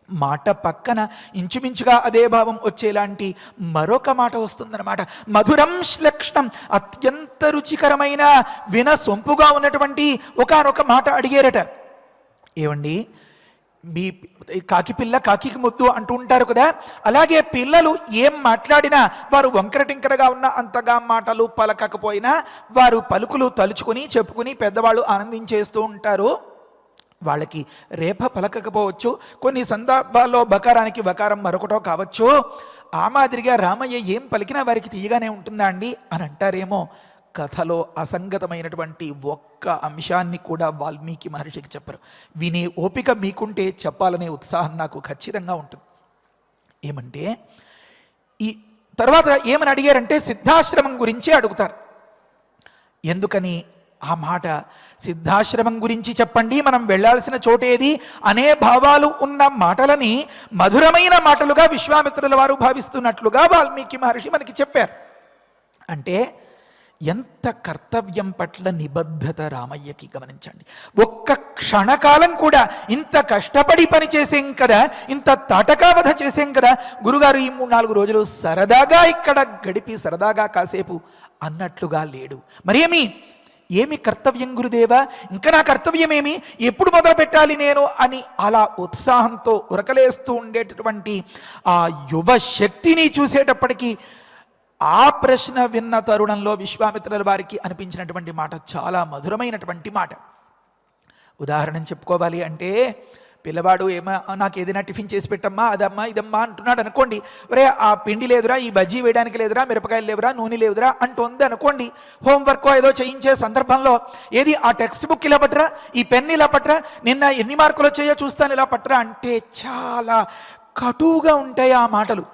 మాట పక్కన ఇంచుమించుగా అదే భావం వచ్చేలాంటి మరొక మాట వస్తుందన్నమాట. మధురం శ్లక్ష్ణం, అత్యంత రుచికరమైన వినసొంపుగా ఉన్నటువంటి ఒకానొక మాట అడిగారట. ఏమండి, మీ కాకి పిల్ల కాకికి ముద్దు అంటూ ఉంటారు కదా, అలాగే పిల్లలు ఏం మాట్లాడినా వారు వంకరటింకరగా ఉన్న అంతగా మాటలు పలకకపోయినా వారు పలుకులు తలుచుకుని చెప్పుకుని పెద్దవాళ్ళు ఆనందించేస్తూ ఉంటారు. వాళ్ళకి రేప పలకకపోవచ్చు, కొన్ని సందర్భాల్లో బకారానికి బకారం మరొకటో కావచ్చు. ఆ మాదిరిగా రామయ్య ఏం పలికినా వారికి తీయగానే ఉంటుందా అండి అని అంటారేమో. కథలో అసంగతమైనటువంటి ఒక్క అంశాన్ని కూడా వాల్మీకి మహర్షికి చెప్పరు. వినే ఓపిక మీకుంటే చెప్పాలనే ఉత్సాహం నాకు ఖచ్చితంగా ఉంటుంది. ఏమంటే ఈ తర్వాత ఏమని అడిగారంటే సిద్ధాశ్రమం గురించి అడుగుతారు. ఎందుకని ఆ మాట? సిద్ధాశ్రమం గురించి చెప్పండి, మనం వెళ్ళాల్సిన చోటేది అనే భావాలు ఉన్న మాటలని మధురమైన మాటలుగా విశ్వామిత్రుల వారు భావిస్తున్నట్లుగా వాల్మీకి మహర్షి మనకి చెప్పారు. అంటే ఎంత కర్తవ్యం పట్ల నిబద్ధత రామయ్యకి గమనించండి. ఒక్క క్షణకాలం కూడా ఇంత కష్టపడి పని చేసేం కదా, ఇంత తాటకావధ చేసేం కదా, గురుగారు ఈ 3-4 రోజులు సరదాగా ఇక్కడ గడిపి సరదాగా కాసేపు అన్నట్లుగా లేడు. ఏమి కర్తవ్యం గురుదేవా, ఇంకా నా కర్తవ్యం ఏమి, ఎప్పుడు మొదలు పెట్టాలి నేను అని అలా ఉత్సాహంతో ఉరకలేస్తూ ఉండేటటువంటి ఆ యువ శక్తిని చూసేటప్పటికీ ఆ ప్రశ్న విన్న తరుణంలో విశ్వామిత్రుల వారికి అనిపించినటువంటి మాట చాలా మధురమైనటువంటి మాట. ఉదాహరణ చెప్పుకోవాలి అంటే, పిల్లవాడు నాకు ఏదైనా టిఫిన్ చేసి పెట్టమ్మా, అదమ్మా ఇదమ్మా అంటున్నాడు అనుకోండి. ఒరే ఆ పిండి లేదురా, ఈ బజ్జీ వేయడానికి లేదురా, మిరపకాయలు లేవురా, నూనె లేదురా అంటుంది అనుకోండి. హోంవర్క్ ఏదో చేయించే సందర్భంలో ఏది ఆ టెక్స్ట్ బుక్ ఇలా పట్టరా, ఈ పెన్ ఇలా పట్టరా, నిన్న ఎన్ని మార్కులు వచ్చాయో చూస్తాను ఇలా పట్టరా అంటే చాలా కటువుగా ఉంటాయి ఆ మాటలు.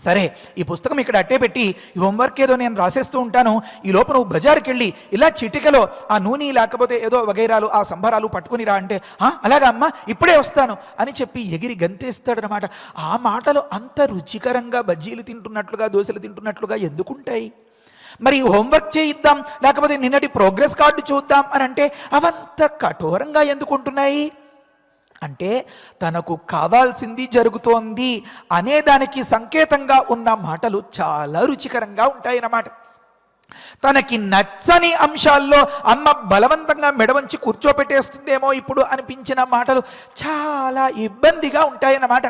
సరే, ఈ పుస్తకం ఇక్కడ అట్టే పెట్టి ఈ హోంవర్క్ ఏదో నేను రాసేస్తూ ఉంటాను, ఈ లోపు నువ్వు బజారుకి వెళ్ళి ఇలా చిటికలో ఆ నూనె లేకపోతే ఏదో వగైరాలు ఆ సంభారాలు పట్టుకుని రా అంటే, అలాగా అమ్మ ఇప్పుడే వస్తాను అని చెప్పి ఎగిరి గంతేస్తాడనమాట. ఆ మాటలు అంత రుచికరంగా బజ్జీలు తింటున్నట్లుగా దోశలు తింటున్నట్లుగా ఎందుకుంటాయి? మరి హోంవర్క్ చేయిద్దాం, లేకపోతే నిన్నటి ప్రోగ్రెస్ కార్డు చూద్దాం అని అంటే అవంత కఠోరంగా ఎందుకుంటున్నాయి? అంటే తనకు కావాల్సింది జరుగుతోంది అనేదానికి సంకేతంగా ఉన్న మాటలు చాలా రుచికరంగా ఉంటాయన్నమాట. తనకి నచ్చని అంశాల్లో అమ్మ బలవంతంగా మెడవంచి కూర్చోపెట్టేస్తుందేమో ఇప్పుడు అనిపించిన మాటలు చాలా ఇబ్బందిగా ఉంటాయన్నమాట.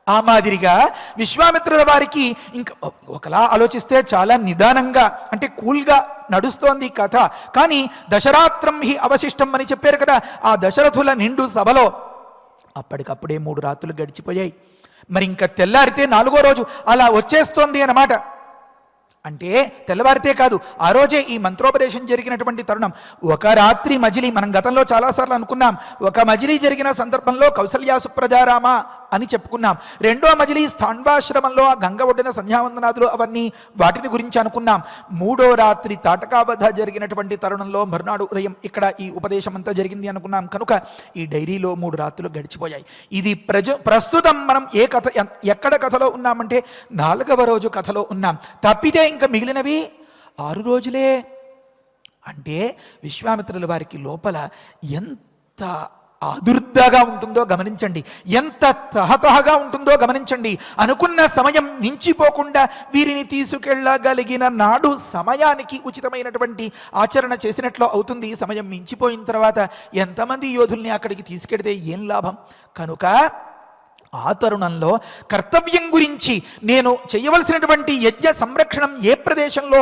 ఆ మాదిరిగా విశ్వామిత్రుల వారికి ఇంకా ఒకలా ఆలోచిస్తే చాలా నిదానంగా అంటే కూల్గా నడుస్తోంది కథ. కానీ దశరాత్రం హి అవశిష్టం అని చెప్పారు కదా, ఆ దశరథుల నిండు సభలో అప్పటికప్పుడే 3 రాత్రులు గడిచిపోయాయి. మరి ఇంకా తెల్లారితే 4వ రోజు అలా వచ్చేస్తోంది అన్నమాట. అంటే తెల్లవారితే కాదు, ఆ రోజే ఈ మంత్రోపదేశం జరిగినటువంటి తరుణం. ఒక రాత్రి మజిలీ, మనం గతంలో చాలాసార్లు అనుకున్నాం, ఒక మజిలీ జరిగిన సందర్భంలో కౌసల్యా సుప్రజారామ అని చెప్పుకున్నాం. రెండో మజిలీ స్థాన్వాశ్రమంలో ఆ గంగ ఒడ్డిన సంధ్యావందనాదులు అవన్నీ వాటిని గురించి అనుకున్నాం. 3వ రాత్రి తాటకావధ జరిగినటువంటి తరుణంలో మరునాడు ఉదయం ఇక్కడ ఈ ఉపదేశం అంతా జరిగింది అనుకున్నాం. కనుక ఈ డైరీలో 3 రాత్రులు గడిచిపోయాయి. ఇది ప్రస్తుతం మనం ఎక్కడ కథలో ఉన్నామంటే 4వ రోజు కథలో ఉన్నాం. తప్పితే ఇంకా మిగిలినవి 6 రోజులే. అంటే విశ్వామిత్రుల వారికి లోపల ఎంత ఆదుర్దాగా ఉంటుందో గమనించండి, ఎంత తహతహగా ఉంటుందో గమనించండి. అనుకున్న సమయం మించిపోకుండా వీరిని తీసుకెళ్ళగలిగిన నాడు సమయానికి ఉచితమైనటువంటి ఆచరణ చేసినట్లు అవుతుంది. సమయం మించిపోయిన తర్వాత ఎంతమంది యోధుల్ని అక్కడికి తీసుకెడితే ఏం లాభం? కనుక ఆ తరుణంలో కర్తవ్యం గురించి, నేను చేయవలసినటువంటి యజ్ఞ సంరక్షణం ఏ ప్రదేశంలో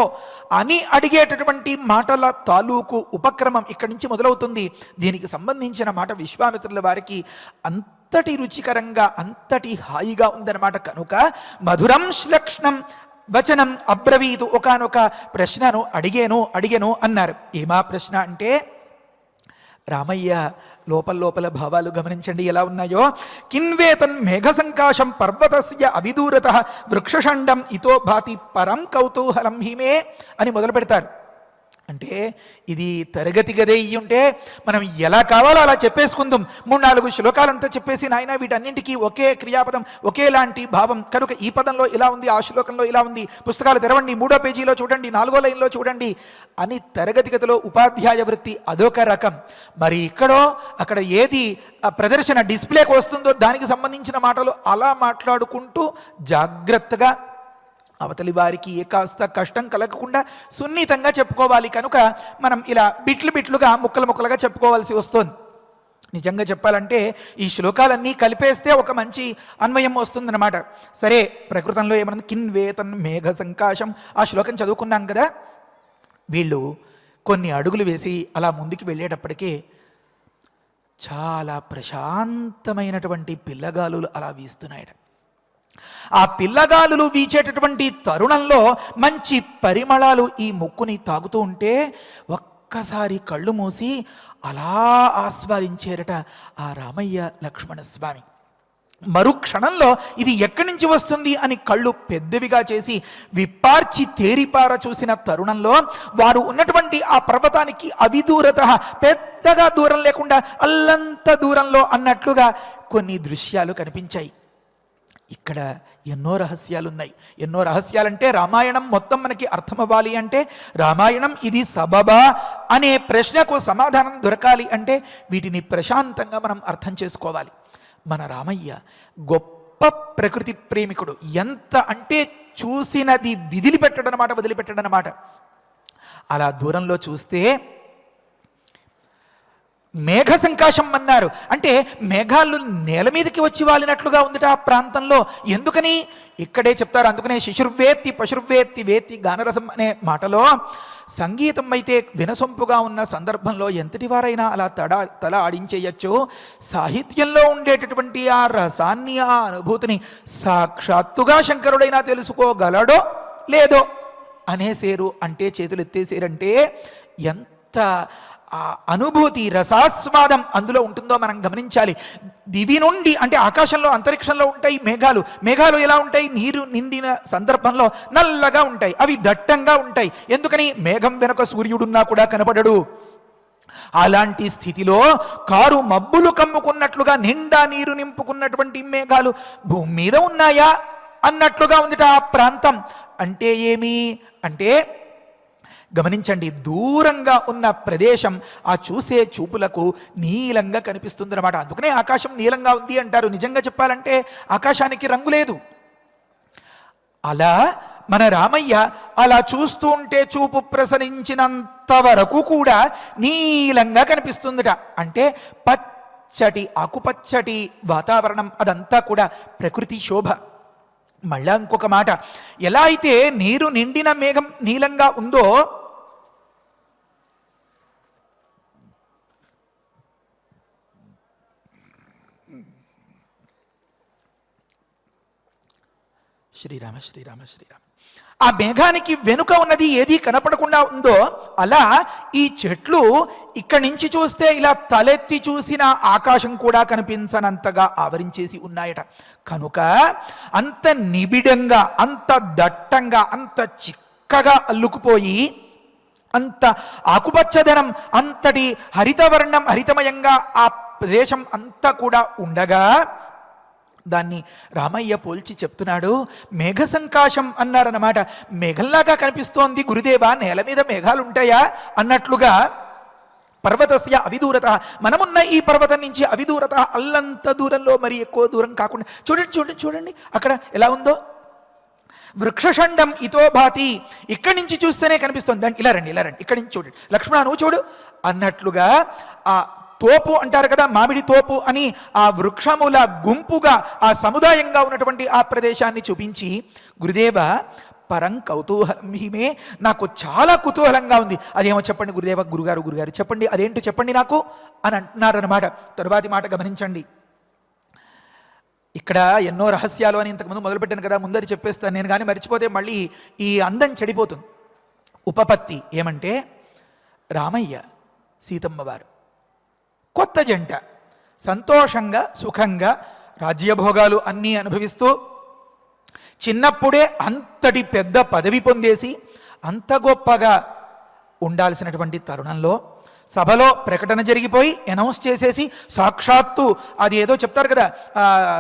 అని అడిగేటటువంటి మాటల తాలూకు ఉపక్రమం ఇక్కడి నుంచి మొదలవుతుంది. దీనికి సంబంధించిన మాట విశ్వామిత్రుల వారికి అంతటి రుచికరంగా అంతటి హాయిగా ఉందన్నమాట. కనుక మధురం శ్లక్ష్ణం వచనం అబ్రవీతు, ఒకానొక ప్రశ్నను అడిగేను అన్నారు. ఏమా ప్రశ్న అంటే, రామయ్య లోపల భావాలు గమనించండి ఎలా ఉన్నాయో. కిన్వేతన్ మేఘ సంకాశం పర్వతస్య అవిదూరత వృక్షషండం ఇతో భాతి పరం కౌతూహలం హిమే అని మొదలు పెడతారు. అంటే ఇది తరగతి గదే ఇయ్యి ఉంటే మనం ఎలా కావాలో అలా చెప్పేసుకుందాం. 3-4 శ్లోకాలంతా చెప్పేసి నాయన వీటన్నింటికీ ఒకే క్రియాపదం, ఒకేలాంటి భావం కనుక ఈ పదంలో ఇలా ఉంది, ఆ శ్లోకంలో ఇలా ఉంది, పుస్తకాలు తెరవండి, 3వ పేజీలో చూడండి, 4వ లైన్లో చూడండి అని తరగతి గదిలో ఉపాధ్యాయ వృత్తి అదొక రకం. మరి ఇక్కడో అక్కడ ఏది ప్రదర్శన డిస్ప్లేకి వస్తుందో దానికి సంబంధించిన మాటలు అలా మాట్లాడుకుంటూ జాగ్రత్తగా అవతలి వారికి ఏ కాస్త కష్టం కలగకుండా సున్నితంగా చెప్పుకోవాలి. కనుక మనం ఇలా బిట్లుగా ముక్కలుగా చెప్పుకోవాల్సి వస్తుంది. నిజంగా చెప్పాలంటే ఈ శ్లోకాలన్నీ కలిపేస్తే ఒక మంచి అన్వయం వస్తుందన్నమాట. సరే, ప్రకృతంలో ఏమన్నా కిన్వేతన్ మేఘ సంకాశం ఆ శ్లోకం చదువుకున్నాం కదా. వీళ్ళు కొన్ని అడుగులు వేసి అలా ముందుకు వెళ్ళేటప్పటికీ చాలా ప్రశాంతమైనటువంటి పిల్లగాలులు అలా వీస్తున్నాయట. ఆ పిల్లగాలులు వీచేటటువంటి తరుణంలో మంచి పరిమళాలు ఈ ముక్కుని తాగుతూ ఉంటే ఒక్కసారి కళ్ళు మూసి అలా ఆస్వాదించేరట ఆ రామయ్య లక్ష్మణ స్వామి. మరుక్షణంలో ఇది ఎక్కడి నుంచి వస్తుంది అని కళ్ళు పెద్దవిగా చేసి విప్పార్చి తేరిపార చూసిన తరుణంలో వారు ఉన్నటువంటి ఆ పర్వతానికి అవిదూరత, పెద్దగా దూరం లేకుండా అల్లంత దూరంలో అన్నట్లుగా కొన్ని దృశ్యాలు కనిపించాయి. ఇక్కడ ఎన్నో రహస్యాలున్నాయి. ఎన్నో రహస్యాలంటే రామాయణం మొత్తం మనకి అర్థమవ్వాలి అంటే, రామాయణం ఇది సబబా అనే ప్రశ్నకు సమాధానం దొరకాలి అంటే వీటిని ప్రశాంతంగా మనం అర్థం చేసుకోవాలి. మన రామయ్య గొప్ప ప్రకృతి ప్రేమికుడు. ఎంత అంటే చూసినది వదిలిపెట్టడనమాట. అలా దూరంలో చూస్తే మేఘ సంకాశం అన్నారు. అంటే మేఘాలు నేల మీదకి వచ్చి వాలినట్లుగా ఉందిట ఆ ప్రాంతంలో. ఎందుకని ఇక్కడే చెప్తారు. అందుకనే శిశుర్వేత్తి పశుర్వేత్తి వేత్తి గానరసం అనే మాటలో సంగీతం అయితే వినసొంపుగా ఉన్న సందర్భంలో ఎంతటి వారైనా అలా తల ఆడించేయచ్చు. సాహిత్యంలో ఉండేటటువంటి ఆ రసాన్ని, ఆ అనుభూతిని సాక్షాత్తుగా శంకరుడైనా తెలుసుకోగలడో లేదో అనేసేరు. అంటే చేతులు ఎత్తేసేరంటే ఎంత ఆ అనుభూతి, రసాస్వాదం అందులో ఉంటుందో మనం గమనించాలి. దివి నుండి అంటే ఆకాశంలో, అంతరిక్షంలో ఉంటాయి మేఘాలు. మేఘాలు ఎలా ఉంటాయి? నీరు నిండిన సందర్భంలో నల్లగా ఉంటాయి, అవి దట్టంగా ఉంటాయి. ఎందుకని? మేఘం వెనుక సూర్యుడున్నా కూడా కనపడడు. అలాంటి స్థితిలో కారు మబ్బులు కమ్ముకున్నట్లుగా నిండా నీరు నింపుకున్నటువంటి మేఘాలు భూమి మీద ఉన్నాయా అన్నట్లుగా ఉందిట ఆ ప్రాంతం. అంటే ఏమి అంటే గమనించండి, దూరంగా ఉన్న ప్రదేశం ఆ చూసే చూపులకు నీలంగా కనిపిస్తుందన్నమాట. అందుకనే ఆకాశం నీలంగా ఉంది అంటారు. నిజంగా చెప్పాలంటే ఆకాశానికి రంగు లేదు. అలా మన రామయ్య అలా చూస్తూ ఉంటే చూపు ప్రసరించినంత వరకు కూడా నీలంగా కనిపిస్తుందట. అంటే పచ్చటి ఆకుపచ్చటి వాతావరణం, అదంతా కూడా ప్రకృతి శోభ. మళ్ళా ఇంకొక మాట, ఎలా అయితే నీరు నిండిన మేఘం నీలంగా ఉందో శ్రీరామ శ్రీరామ శ్రీరామ ఆ మేఘానికి వెనుక ఉన్నది ఏది కనపడకుండా ఉందో అలా ఈ చెట్లు ఇక్కడి నుంచి చూస్తే ఇలా తలెత్తి చూసిన ఆకాశం కూడా కనిపించనంతగా ఆవరించేసి ఉన్నాయట. కనుక అంత నిబిడంగా, అంత దట్టంగా, అంత చిక్కగా అల్లుకుపోయి, అంత ఆకుపచ్చదనం, అంతటి హరితవర్ణం, హరితమయంగా ఆ ప్రదేశం అంతా కూడా ఉండగా దాన్ని రామయ్య పోల్చి చెప్తున్నాడు. మేఘ సంకాశం అన్నారన్నమాట. మేఘంలాగా కనిపిస్తోంది గురుదేవా, నేల మీద మేఘాలు ఉంటాయా అన్నట్లుగా. పర్వతస్య అవిదూరత, మనమున్న ఈ పర్వతం నుంచి అవిదూరత, అల్లంత దూరంలో, మరి ఎక్కువ దూరం కాకుండా. చూడండి అక్కడ ఎలా ఉందో. వృక్షషండం ఇతో భాతి, ఇక్కడి నుంచి చూస్తేనే కనిపిస్తుంది. దాన్ని ఇలా రండి ఇక్కడి నుంచి చూడండి, లక్ష్మణ నువ్వు చూడు అన్నట్లుగా ఆ తోపు అంటారు కదా, మామిడి తోపు అని ఆ వృక్షముల గుంపుగా, ఆ సముదాయంగా ఉన్నటువంటి ఆ ప్రదేశాన్ని చూపించి, గురుదేవ పరం కౌతూహలం హిమే, నాకు చాలా కుతూహలంగా ఉంది. అదేమో చెప్పండి గురుదేవ. గురుగారు చెప్పండి, అదేంటో చెప్పండి నాకు అని అంటున్నారన్నమాట. తరువాతి మాట గమనించండి. ఇక్కడ ఎన్నో రహస్యాలు అని ఇంతకుముందు మొదలుపెట్టాను కదా, ముందరి చెప్పేస్తాను నేను, కానీ మర్చిపోతే మళ్ళీ ఈ అందం చెడిపోతుంది. ఉపపత్తి ఏమంటే, రామయ్య సీతమ్మ వారు కొత్త జంట, సంతోషంగా సుఖంగా రాజ్యభోగాలు అన్నీ అనుభవిస్తూ, చిన్నప్పుడే అంతటి పెద్ద పదవి పొందేసి, అంత గొప్పగా ఉండాల్సినటువంటి తరుణంలో సభలో ప్రకటన జరిగిపోయి అనౌన్స్ చేసేసి సాక్షాత్తు అది ఏదో చెప్తారు కదా,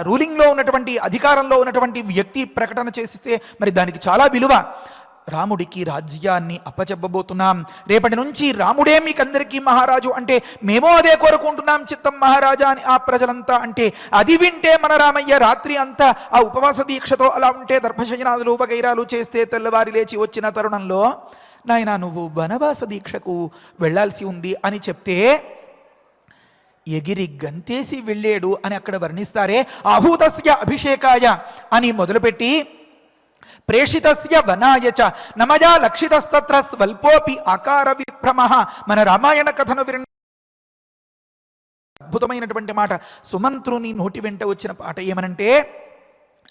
రూలింగ్లో ఉన్నటువంటి అధికారంలో ఉన్నటువంటి వ్యక్తి ప్రకటన చేస్తే మరి దానికి చాలా విలువ. రాముడికి రాజ్యాన్ని అప్పచెప్పబోతున్నాం, రేపటి నుంచి రాముడే మీకందరికీ మహారాజు అంటే మేము అదే కోరుకుంటున్నాం చిత్తం మహారాజా అని ఆ ప్రజలంతా అంటే, అది వింటే మన రామయ్య రాత్రి అంతా ఆ ఉపవాస దీక్షతో అలా ఉంటే దర్భశయనాదులు వగైరాలు చేస్తే తెల్లవారి లేచి వచ్చిన తరుణంలో నాయనా నువ్వు వనవాస దీక్షకు వెళ్ళాల్సి ఉంది అని చెప్తే ఎగిరి గంతేసి వెళ్ళాడు అని అక్కడ వర్ణిస్తారే. ఆహూతస్య అభిషేకాయ అని మొదలుపెట్టి ప్రేషితస్య వనాయచ నమయా లక్షితస్తత్ర స్వల్పోపి ఆకార విభ్రమః. మన రామాయణ కథను విని అద్భుతమైనటువంటి మాట సుమంత్రుని నోటి వెంట వచ్చిన పాట ఏమనంటే,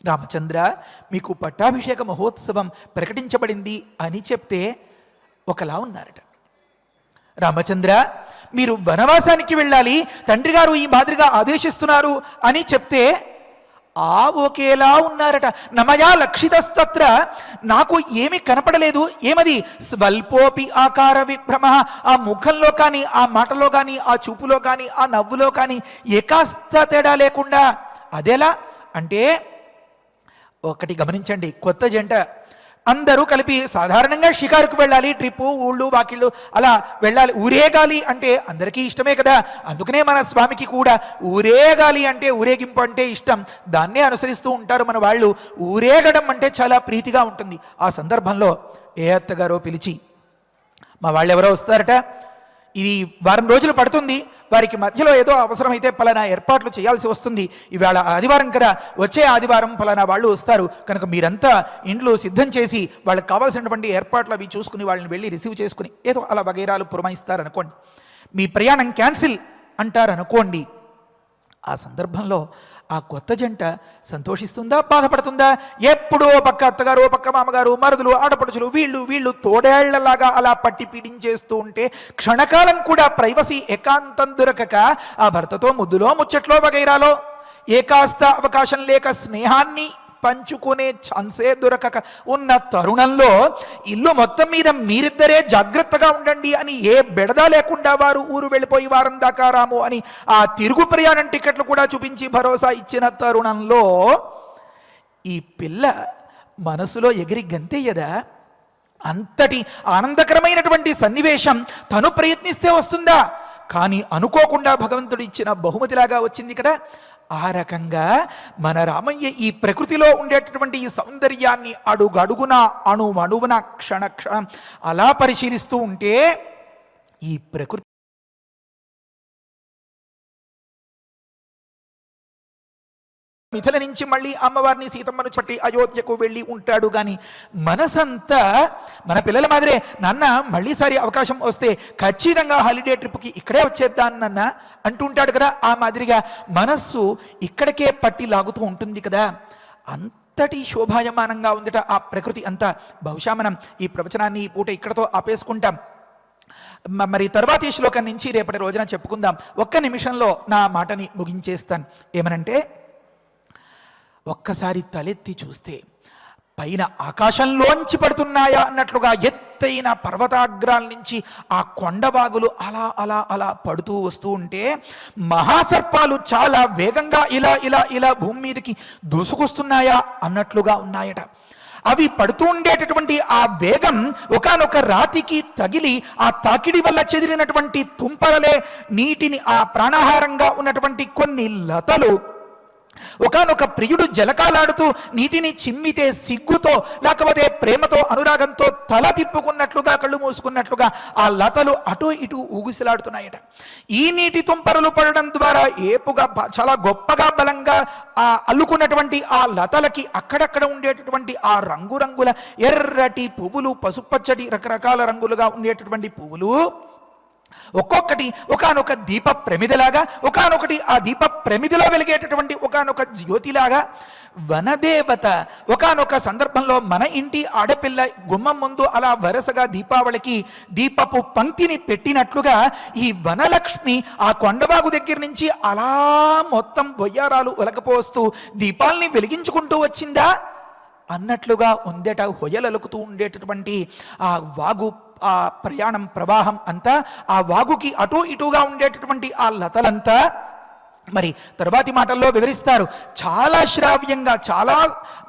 రామచంద్ర మీకు పట్టాభిషేక మహోత్సవం ప్రకటించబడింది అని చెప్తే ఒకలా ఉన్నారట. రామచంద్ర మీరు వనవాసానికి వెళ్ళాలి, తండ్రి గారు ఈ మాదిరిగా ఆదేశిస్తున్నారు అని చెప్తే ఒకేలా ఉన్నారట. నమయా లక్షితస్తత్ర నాకు ఏమి కనపడలేదు, ఏమది స్వల్పోపి ఆకార విభ్రమ. ఆ ముఖంలో కానీ ఆ మాటలో కానీ ఆ చూపులో కానీ ఆ నవ్వులో కానీ ఏకాస్త తేడా లేకుండా. అదెలా అంటే ఒకటి గమనించండి, కొత్త జంట అందరూ కలిపి సాధారణంగా షికారుకు వెళ్ళాలి, ట్రిప్పు ఊళ్ళు వాకిళ్ళు అలా వెళ్ళాలి. ఊరేగాలి అంటే అందరికీ ఇష్టమే కదా, అందుకనే మన స్వామికి కూడా ఊరేగాలి అంటే ఊరేగింపు అంటే ఇష్టం, దాన్నే అనుసరిస్తూ ఉంటారు మన వాళ్ళు. ఊరేగడం అంటే చాలా ప్రీతిగా ఉంటుంది. ఆ సందర్భంలో ఏ అత్తగారో పిలిచి మా వాళ్ళు ఎవరో వస్తారట, ఇది వారం రోజులు పడుతుంది, వారికి మధ్యలో ఏదో అవసరమైతే పలానా ఏర్పాట్లు చేయాల్సి వస్తుంది, ఇవాళ ఆదివారం కదా, వచ్చే ఆదివారం పలానా వాళ్ళు వస్తారు కనుక మీరంతా ఇండ్లు సిద్ధం చేసి వాళ్ళకి కావాల్సినటువంటి ఏర్పాట్లు అవి చూసుకుని వాళ్ళని వెళ్ళి రిసీవ్ చేసుకుని ఏదో అలా వగైరాలు పురమాయిస్తారనుకోండి, మీ ప్రయాణం క్యాన్సిల్ అంటారనుకోండి. ఆ సందర్భంలో ఆ కొత్త జంట సంతోషిస్తుందా బాధపడుతుందా? ఎప్పుడో పక్క అత్తగారు పక్క మామగారు మరుదులు ఆడపడుచులు వీళ్ళు తోడేళ్లలాగా అలా పట్టి పీడించేస్తూ ఉంటే క్షణకాలం కూడా ప్రైవసీ ఏకాంతం దొరకక ఆ భర్తతో ముద్దులో ముచ్చట్లో వగైరాలో ఏకాస్త అవకాశం లేక స్నేహాన్ని పంచుకునే ఛాన్సే దొరకక ఉన్న తరుణంలో ఇల్లు మొత్తం మీద మీరిద్దరే జాగ్రత్తగా ఉండండి అని ఏ బెడద లేకుండా వారు ఊరు వెళ్ళిపోయి వారం దాకా రాము అని ఆ తిరుగు ప్రయాణం టికెట్లు కూడా చూపించి భరోసా ఇచ్చిన తరుణంలో ఈ పిల్ల మనసులో ఎగిరి గంతేయదా? అంతటి ఆనందకరమైనటువంటి సన్నివేశం తను ప్రయత్నిస్తే వస్తుందా? కానీ అనుకోకుండా భగవంతుడు ఇచ్చిన బహుమతిలాగా వచ్చింది కదా. ఆ రకంగా మన రామయ్య ఈ ప్రకృతిలో ఉండేటటువంటి ఈ సౌందర్యాన్ని అడుగడుగున అణువణువున క్షణక్షణం అలా పరిశీలిస్తూ ఉంటే ఈ ప్రకృతి మిథిల నుంచి మళ్ళీ అమ్మవారిని సీతమ్మను పట్టి అయోధ్యకు వెళ్ళి ఉంటాడు. కానీ మనసంతా మన పిల్లల మాదిరే, నాన్న మళ్ళీసారి అవకాశం వస్తే ఖచ్చితంగా హాలిడే ట్రిప్కి ఇక్కడే వచ్చేద్దాను నాన్న అంటుంటాడు కదా. ఆ మాదిరిగా మనస్సు ఇక్కడికే పట్టి లాగుతూ ఉంటుంది కదా. అంతటి శోభాయమానంగా ఉందట ఆ ప్రకృతి అంతా. బహుశా మనం ఈ ప్రవచనాన్ని ఈ పూట ఇక్కడతో ఆపేసుకుంటాం. మరి తర్వాతి శ్లోకం నుంచి రేపటి రోజున చెప్పుకుందాం. ఒక్క నిమిషంలో నా మాటని ముగించేస్తాను. ఏమనంటే, ఒక్కసారి తలెత్తి చూస్తే పైన ఆకాశంలోంచి పడుతున్నాయా అన్నట్లుగా ఎత్తైన పర్వతాగ్రాల నుంచి ఆ కొండవాగులు అలా అలా అలా పడుతూ వస్తూ ఉంటే మహాసర్పాలు చాలా వేగంగా ఇలా ఇలా ఇలా భూమి మీదకి దూసుకొస్తున్నాయా అన్నట్లుగా ఉన్నాయట. అవి పడుతూ ఉండేటటువంటి ఆ వేగం ఒకానొక రాతికి తగిలి ఆ తాకిడి వల్ల చెదిరినటువంటి తుంపరలే నీటిని ఆ ప్రాణాహారంగా ఉన్నటువంటి కొన్ని లతలు ఒకానొక ప్రియుడు జలకాలాడుతూ నీటిని చిమ్మితే సిగ్గుతో లేకపోతే ప్రేమతో అనురాగంతో తల తిప్పుకున్నట్లుగా కళ్ళు మూసుకున్నట్లుగా ఆ లతలు అటు ఇటు ఊగిసలాడుతున్నాయట. ఈ నీటి తుంపరలు పడడం ద్వారా ఏపుగా చాలా గొప్పగా బలంగా ఆ అల్లుకున్నటువంటి ఆ లతలకి అక్కడక్కడ ఉండేటటువంటి ఆ రంగురంగుల ఎర్రటి పువ్వులు, పసుపచ్చటి రకరకాల రంగులుగా ఉండేటటువంటి పువ్వులు ఒక్కొక్కటి ఒకానొక దీప ప్రమిదలాగా, ఒకానొకటి ఆ దీప ప్రమిదిలో వెలిగేటటువంటి ఒకానొక జ్యోతిలాగా వనదేవత ఒకానొక సందర్భంలో మన ఇంటి ఆడపిల్ల గుమ్మం ముందు అలా వరుసగా దీపావళికి దీపపు పంక్తిని పెట్టినట్లుగా ఈ వనలక్ష్మి ఆ కొండబాగు దగ్గర నుంచి అలా మొత్తం వయ్యారాలు ఒలకపోస్తూ దీపాల్ని వెలిగించుకుంటూ వచ్చిందా అన్నట్లుగా ఉందట. హొయలలుకుతూ ఉండేటటువంటి ఆ వాగు ఆ ప్రయాణం ప్రవాహం అంతా ఆ వాగుకి అటూ ఇటుగా ఉండేటటువంటి ఆ లతలంతా మరి తరువాతి మాటల్లో వివరిస్తారు. చాలా శ్రావ్యంగా, చాలా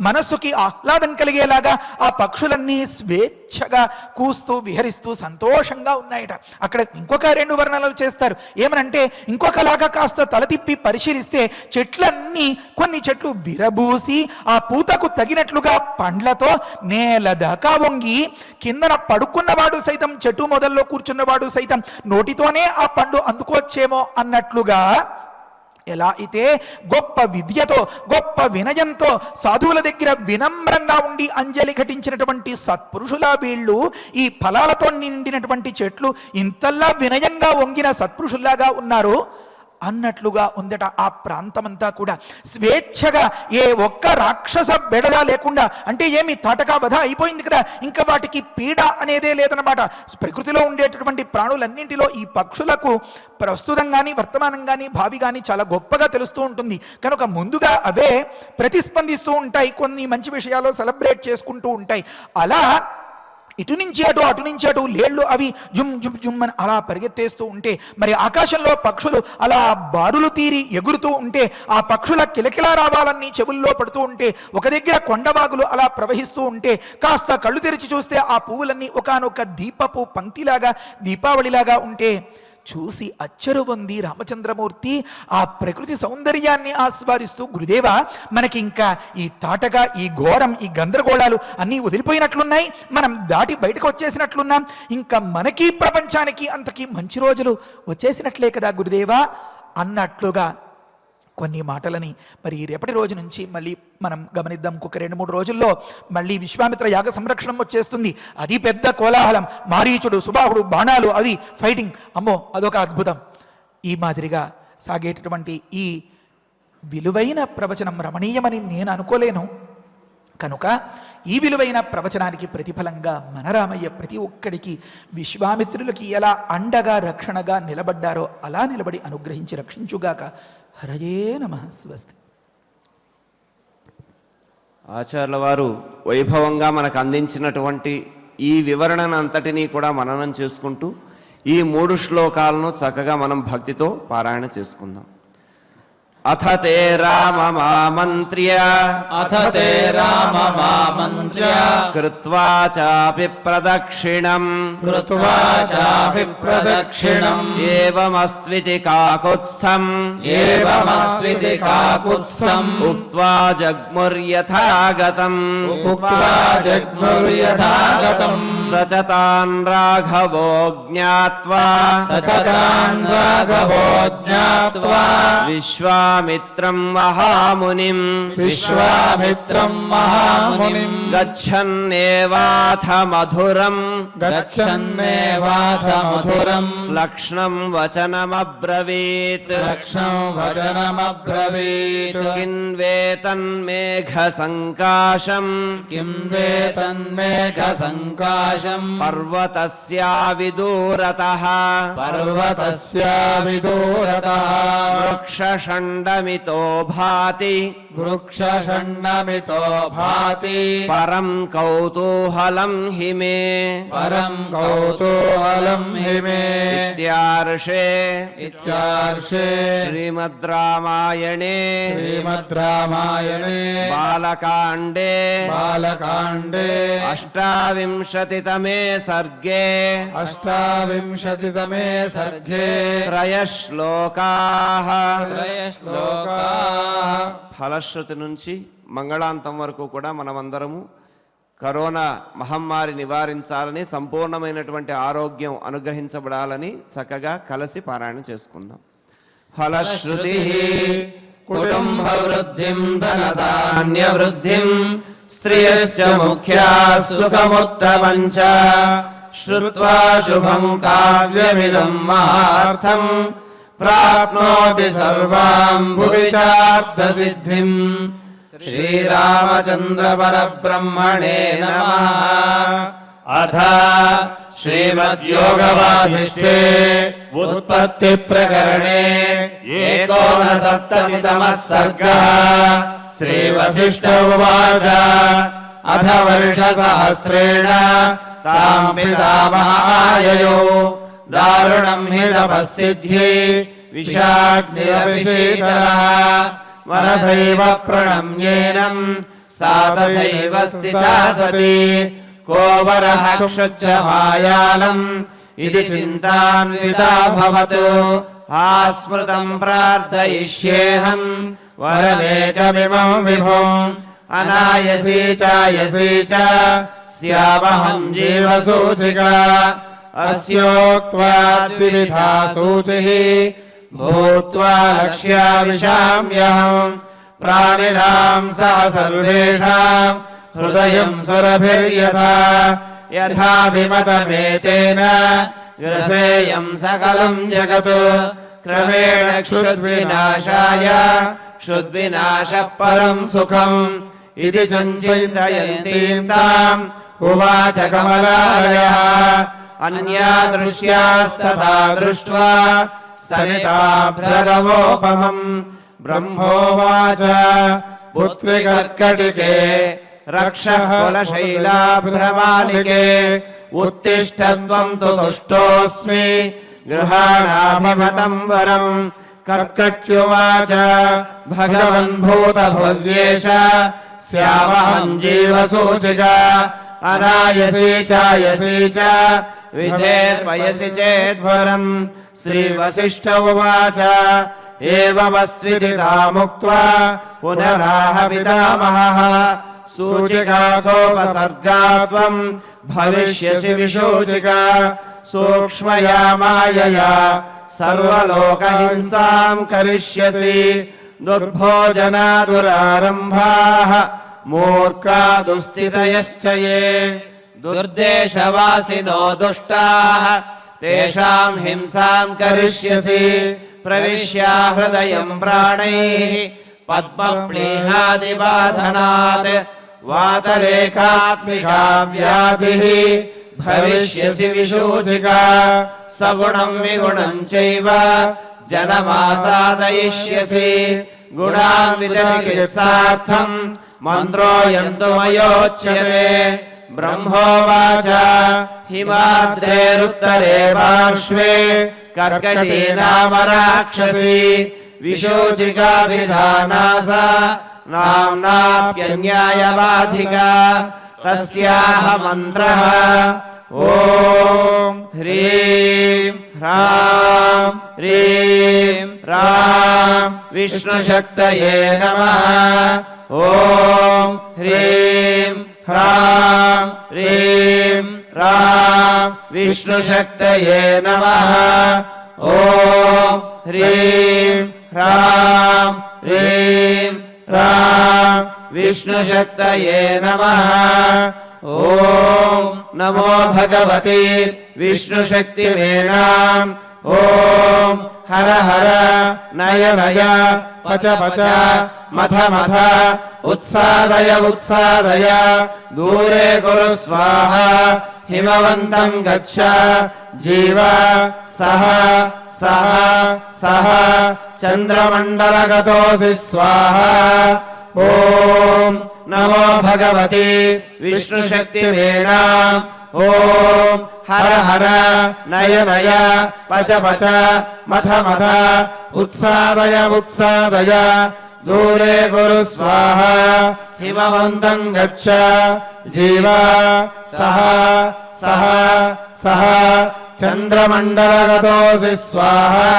మనస్సుకి ఆహ్లాదం కలిగేలాగా ఆ పక్షులన్నీ స్వేచ్ఛగా కూస్తూ విహరిస్తూ సంతోషంగా ఉన్నాయట. అక్కడ ఇంకొక 2 వర్ణనలు చేస్తారు. ఏమనంటే ఇంకొకలాగా కాస్త తల తిప్పి పరిశీలిస్తే చెట్లన్నీ, కొన్ని చెట్లు విరబూసి ఆ పూతకు తగినట్లుగా పండ్లతో నేల దాకా వంగి, కిందన పడుకున్నవాడు సైతం, చెట్టు మొదల్లో కూర్చున్నవాడు సైతం నోటితోనే ఆ పండు అందుకోవచ్చేమో అన్నట్లుగా, ఎలా అయితే గొప్ప విద్యతో, గొప్ప వినయంతో సాధువుల దగ్గర వినమ్రంగా ఉండి అంజలి ఘటించినటువంటి సత్పురుషుల వీళ్ళు ఈ ఫలాలతో నిండినటువంటి చెట్లు ఇంతల్లా వినయంగా వంగిన సత్పురుషుల్లాగా ఉన్నారు అన్నట్లుగా ఉందట. ఆ ప్రాంతమంతా కూడా స్వేచ్ఛగా, ఏ ఒక్క రాక్షస బెడల లేకుండా. అంటే ఏమి, తాటకా వధ అయిపోయింది కదా, ఇంకా వాటికి పీడ అనేదే లేదనమాట. ప్రకృతిలో ఉండేటటువంటి ప్రాణులన్నింటిలో ఈ పక్షులకు ప్రస్తుతం కానీ, వర్తమానం కానీ, భావి కానీ చాలా గొప్పగా తెలుస్తూ ఉంటుంది. కనుక ముందుగా అవే ప్రతిస్పందిస్తూ ఉంటాయి, కొన్ని మంచి విషయాలు సెలబ్రేట్ చేసుకుంటూ ఉంటాయి. అలా ఇటు నుంచి అటు, అటు నుంచి అటు లేళ్ళు అవి జుమ్ జుమ్ జుమ్ అని అలా పరిగెత్తేస్తూ ఉంటే, మరి ఆకాశంలో పక్షులు అలా బారులు తీరి ఎగురుతూ ఉంటే, ఆ పక్షుల కిలకిలా రావాలన్నీ చెవుల్లో పడుతూ ఉంటే, ఒక దగ్గర కొండవాగులు అలా ప్రవహిస్తూ ఉంటే, కాస్త కళ్ళు తెరిచి చూస్తే ఆ పువ్వులన్నీ ఒకానొక దీపపు పంక్తిలాగా, దీపావళిలాగా ఉంటే చూసి అచ్చరు పొంది రామచంద్రమూర్తి ఆ ప్రకృతి సౌందర్యాన్ని ఆస్వాదిస్తూ, గురుదేవా మనకి ఇంకా ఈ తాటక, ఈ ఘోరం, ఈ గందరగోళాలు అన్నీ వదిలిపోయినట్లున్నాయి, మనం దాటి బయటకు వచ్చేసినట్లున్నాం, ఇంకా మనకి ప్రపంచానికి అంతకీ మంచి రోజులు వచ్చేసినట్లే కదా గురుదేవా అన్నట్లుగా కొన్ని మాటలని మరి రేపటి రోజు నుంచి మళ్ళీ మనం గమనిద్దాం. ఇంకొక 2-3 రోజుల్లో మళ్ళీ విశ్వామిత్ర యాగ సంరక్షణం వచ్చేస్తుంది. అది పెద్ద కోలాహలం, మారీచుడు, సుబాహుడు, బాణాలు, అది ఫైటింగ్, అమ్మో అదొక అద్భుతం. ఈ మాదిరిగా సాగేటటువంటి ఈ విలువైన ప్రవచనం రమణీయమని నేను అనుకోలేను. కనుక ఈ విలువైన ప్రవచనానికి ప్రతిఫలంగా మన రామయ్య ప్రతి ఒక్కడికి, విశ్వామిత్రులకి ఎలా అండగా రక్షణగా నిలబడ్డారో అలా నిలబడి అనుగ్రహించి రక్షించుగాక. హరయే నమః. స్వస్తి. ఆచార్యుల వారు వైభవంగా మనకు అందించినటువంటి ఈ వివరణను అంతటినీ కూడా మననం చేసుకుంటూ ఈ 3 శ్లోకాలను చక్కగా మనం భక్తితో పారాయణ చేసుకుందాం. అథ తే రామమామంత్ర్య, అథ తే రామమామంత్ర్య, కృత్వా చాపి ప్రదక్షిణం, కృత్వా చాపి ప్రదక్షిణం, ఏవమస్త్వితి కాకుత్స్థం, ఏవమస్త్వితి కాకుత్స్థం, ఉక్త్వా జగ్ముర్యథాగతం, ఉక్త్వా జగ్ముర్యథాగతం, సచతాన్ రాఘవో జ్ఞాత్వా, సచతాన్ రాఘవో జ్ఞాత్వా, విశ్వామిత్రం మహామునిం, విశ్వామిత్రం మహామునిం, గచ్చన్నేవాథ మధురం, గచ్చన్నేవాథ మధురం, లక్ష్ణం వచనమబ్రవీత్, లక్ష్ణం వచనమబ్రవీత్, కిన్వేతన్మేఘ సంకాశం, కిం వేతన్మేఘ సంకాశం, పర్వతస్యా విదూరతః, పర్వతస్యా విదూరతః, వృక్షషండమితో భాతి, వృక్షషण्डमितो भाति, పరం కౌతూహలం హిమే, परं कौतूहलं हि मे. ఇత్యార్షే इत्यार्षे శ్రీమద్ రామాయణే श्रीमद् रामायणे బాలకాండే बालकाण्डे అష్టావింశతితమే సర్గే 28तमे सर्गे త్రయశ్లోకాః. त्रयश्लोकाः. ఫలశ్రుతి నుంచి మంగళాంతం వరకు కూడా మనమందరము కరోనా మహమ్మారి నివారించాలని, సంపూర్ణమైనటువంటి ఆరోగ్యం అనుగ్రహించబడాలని చక్కగా కలిసి పారాయణ చేసుకుందాం. ఫలశ్రుతి కుటుంబ వృద్ధిం ధనధాన్య వృద్ధిం స్త్రియస్య ముఖ్యా సుఖముత్తమం చ శ్రుత్వా శుభం కావ్యమిదం మహార్థం ప్రాప్నోతి సర్వాం భువి చార్థ సిద్ధిం. శ్రీరామచంద్ర పరబ్రహ్మణే నమః. అథ శ్రీమద్యోగవాసిష్ఠే ఉత్పత్తి ప్రకరణే ఏకోనసప్తతితమః సర్గః. శ్రీవసిష్ఠ ఉవాచ अथ वर्षसहस्रेण ताम् पितामहाययो दारुणम् हि तपःसिद्धि विषाग्निरपि शीतलः मनसैव प्रणम्येनम् सा तथैव स्थिता सती को वरः क्षुच्छमायालम् इति चिन्तान्विता भवतु आस्मृतम् प्रार्थयिष्येऽहम् वरमेकमिमम् विभुम् अनायसी चायसी च स्यामहम् जीवसूचिका अस्योक्त्वा द्विविधा सूचिः भूत्वा लक्ष्याविशाम्यहम् प्राणिनाम् सह सर्वेषाम् हृदयम् सुरभिर्यथा यथा विमतमेतेन ग्रसेयम् सकलम् जगत् क्रमेण क्षुद्विनाशाय क्षुद्विनाशः परम् सुखम् इति सञ्चिन्तयन्तीम् ताम् उवाच कमलालयः अन्या दृश्यास्तथा दृष्ट्वा सविता भ्रगवोपहम् ब्रह्मोवाच पुत्रिकर्कटिके रक्षः कुलशैलाभ्रमालिके उत्तिष्ठ त्वम् तु तुष्टोऽस्मि गृहाणाभिमतम् वरम् कर्कट्युवाच भगवन् भूतभव्येश स्यामहम् जीवसूचिका अनायसी चायसी च विधेर्पयसि चेद्वरम् श्रीवसिष्ठ उवाच एवमस्त्विदितामुक्त्वा पुनराह पितामहः सूचिकासोपसर्गा त्वम् भविष्यसि विशूचिका सूक्ष्मया मायया सर्वलोकहिंसाम् करिष्यसि दुर्भोजना दुरारम्भाः मूर्खा दुस्थितयश्च ये दुर्देशवासिनो दुष्टाः तेषाम् हिंसाम् करिष्यसि प्रविश्य हृदयम् प्राणैः पद्मप्लीहादिबाधनात् वातरेखात्मिका व्याधिः भविष्यसि विशूचिका सगुणम् विगुणम् चैव जनमासादयिष्यसि गुणान् विचिकित्सार्थम् मन्त्रोऽयन्तु मयोच्यते ब्रह्मोवाच हिमाद्रेरुत्तरे पार्श्वे कर्कटी नाम राक्षसी विशूचिका विधाना सा नाम्नाप्यन्यायबाधिका तस्याः मन्त्रः ॐ ह्रीं ह्रां ह्रीं ह्रां विष्णुशक्तये नमः ॐ ह्रीं ह्रां ह्रीं ह्रां विष्णुशक्तये नमः ॐ ह्रीं ह्रां ह्रीं ह्रां विष्णुशक्तये नमः ॐ नमो भगवते विष्णुशक्तिवेणाम् ॐ हर हर नय नय पच पच मथ मथ उत्सादय उत्सादय दूरे कुरु स्वाहा हिमवन्तम् गच्छ जीव सह सह सह चन्द्रमण्डलगतोऽसि स्वाहा ॐ नमो भगवते विष्णुशक्तिवेणाम् ॐ हर हर नय नय पच पच मथ मथ उत्सादय उत्सादय दूरे कुरु स्वाहा हिमवन्तम् गच्छ जीव सह सह सह चन्द्रमण्डलगतोऽसि स्वाहा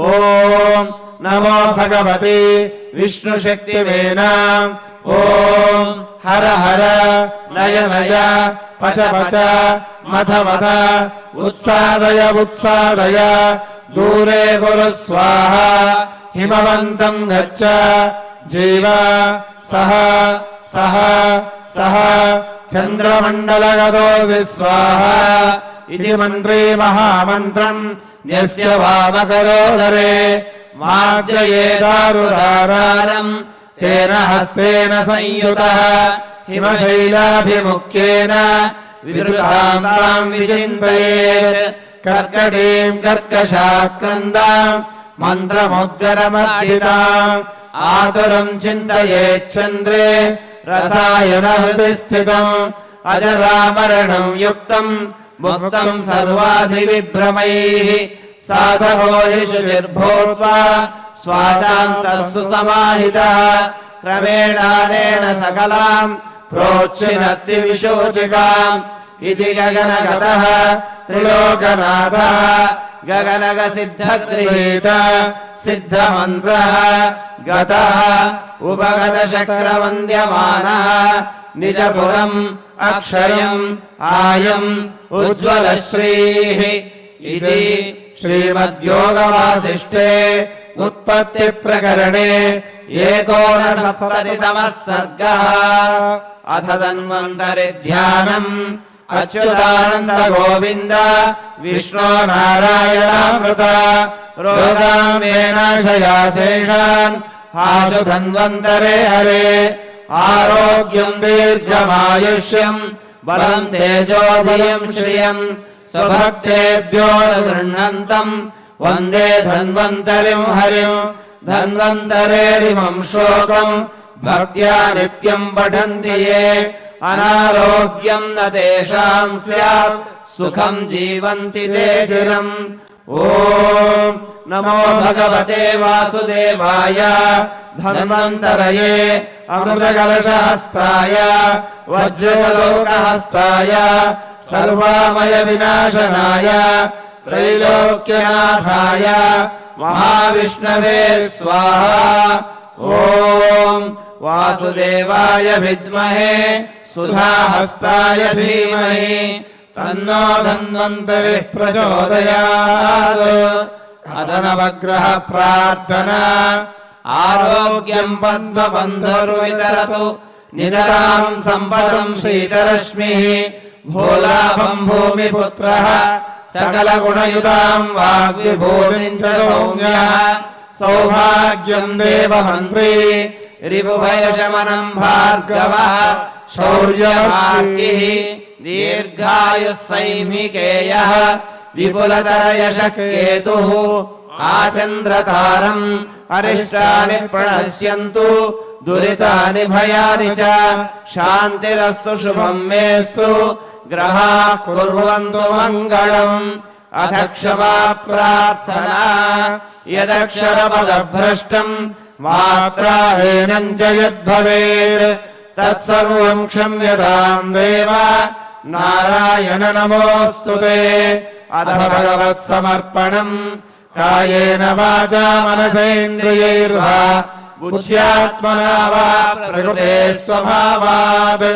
ॐ नमो भगवते विष्णुशक्तिवेणाम् ॐ हर हर नय नय पच पच मथ मथ उत्सादय उत्सादय दूरे कुरु स्वाहा हिमवन्तम् गच्छ जीव सह सह सह चन्द्रमण्डलगतोऽसि स्वाहा इति मन्त्रे महामन्त्रम् यस्य वामकरोदरे मार्जयेदारुदारारम् तेन हस्तेन संयुतः हिमशैलाभिमुख्येन विवृताम् ताम् विचिन्तयेत् कर्कटीम् कर्कशाक्रन्दाम् मन्त्रमुद्गरमर्जिताम् आतुरम् चिन्तयेच्छन्द्रे रसायनहृदिस्थितम् अजरामरणं युक्तं मुक्तं सर्वाधिविभ्रमैः साधको हि शुचिर्भूत्वा स्वाचान्तः सुसमाहितः क्रमेणानेन सकलां प्रोच्छिनत्ति विशोचिकाम् इति गगनगतः त्रिलोकनाथः गगनगसिद्धगृहीत सिद्धमन्त्रः गतः उपगतशक्रवन्द्यमानः निजपुरम् अक्षयम् आयम् उज्ज्वलश्रीः इति श्रीमद्योगवासिष्ठे उत्पत्तिप्रकरणे 69तमः सर्गः। अथ धन्वन्तरिध्यानम् अच्युतानन्द गोविन्द विष्णो नारायणामृत रोगामेनाशया शेषान् आशु धन्वन्तरे हरे आरोग्यम् दीर्घमायुष्यम् बलम् तेजोधियम् श्रियम् स्वभक्तेभ्यो गृह्णन्तम् वन्दे धन्वन्तरिम् हरिम् धन्वन्तरेरिमम् श्लोकम् भक्त्या नित्यम् पठन्ति ये अनारोग्यम् न तेषाम् स्यात् सुखम् जीवन्ति ते चिरम्। ॐ नमो भगवते वासुदेवाय धन्वन्तरये अमृतकलशहस्ताय वज्रलोकहस्ताय सर्वामय विनाशनाय त्रैलोक्यनाथाय महाविष्णवे स्वाहा। ॐ वासुदेवाय विद्महे सुधाहस्ताय धीमहि तन्नो धन्वन्तरिः प्रचोदयात्। अथ नवग्रह प्रार्थना आरोग्यम् पद्मबन्धुर्वितरतु नितराम् सम्पदम् शीतरश्मिः भूलाभम् भूमिपुत्रः सकलगुणयुताम् वाग्विभूतिम् च सौम्यः सौभाग्यम् देवमन्त्री रिपुभयशमनम् भार्गवः शौर्यमार्गिः दीर्घायुः सैमिकेयः विपुलतरयशः केतुः आचन्द्रतारम् अरिष्टानि प्रणश्यन्तु दुरितानि भयानि च शान्तिरस्तु शुभम् मेस्तु ग्रहाः कुर्वन्तु मङ्गलम्। अथ क्षमा प्रार्थना यदक्षरपदभ्रष्टम् मात्राहीनम् च यद्भवेत् तत्सर्वम् क्षम्यताम् देव नारायण नमोऽस्तु ते। अथ भगवत्समर्पणम् कायेन वाचा मनसेन्द्रियैर्वा बुद्ध्यात्मना वा प्रकृते स्वभावात्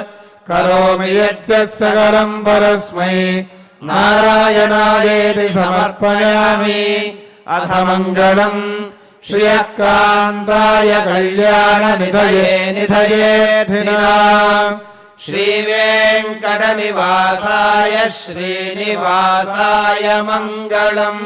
करोमि यच्चत् सकलम् परस्मै नारायणायेति समर्पयामि। अथ मङ्गलम् श्रियकान्ताय कल्याणनिधये निधयेऽधिनाम् श्रीवेङ्कटनिवासाय श्रीनिवासाय मङ्गलम्।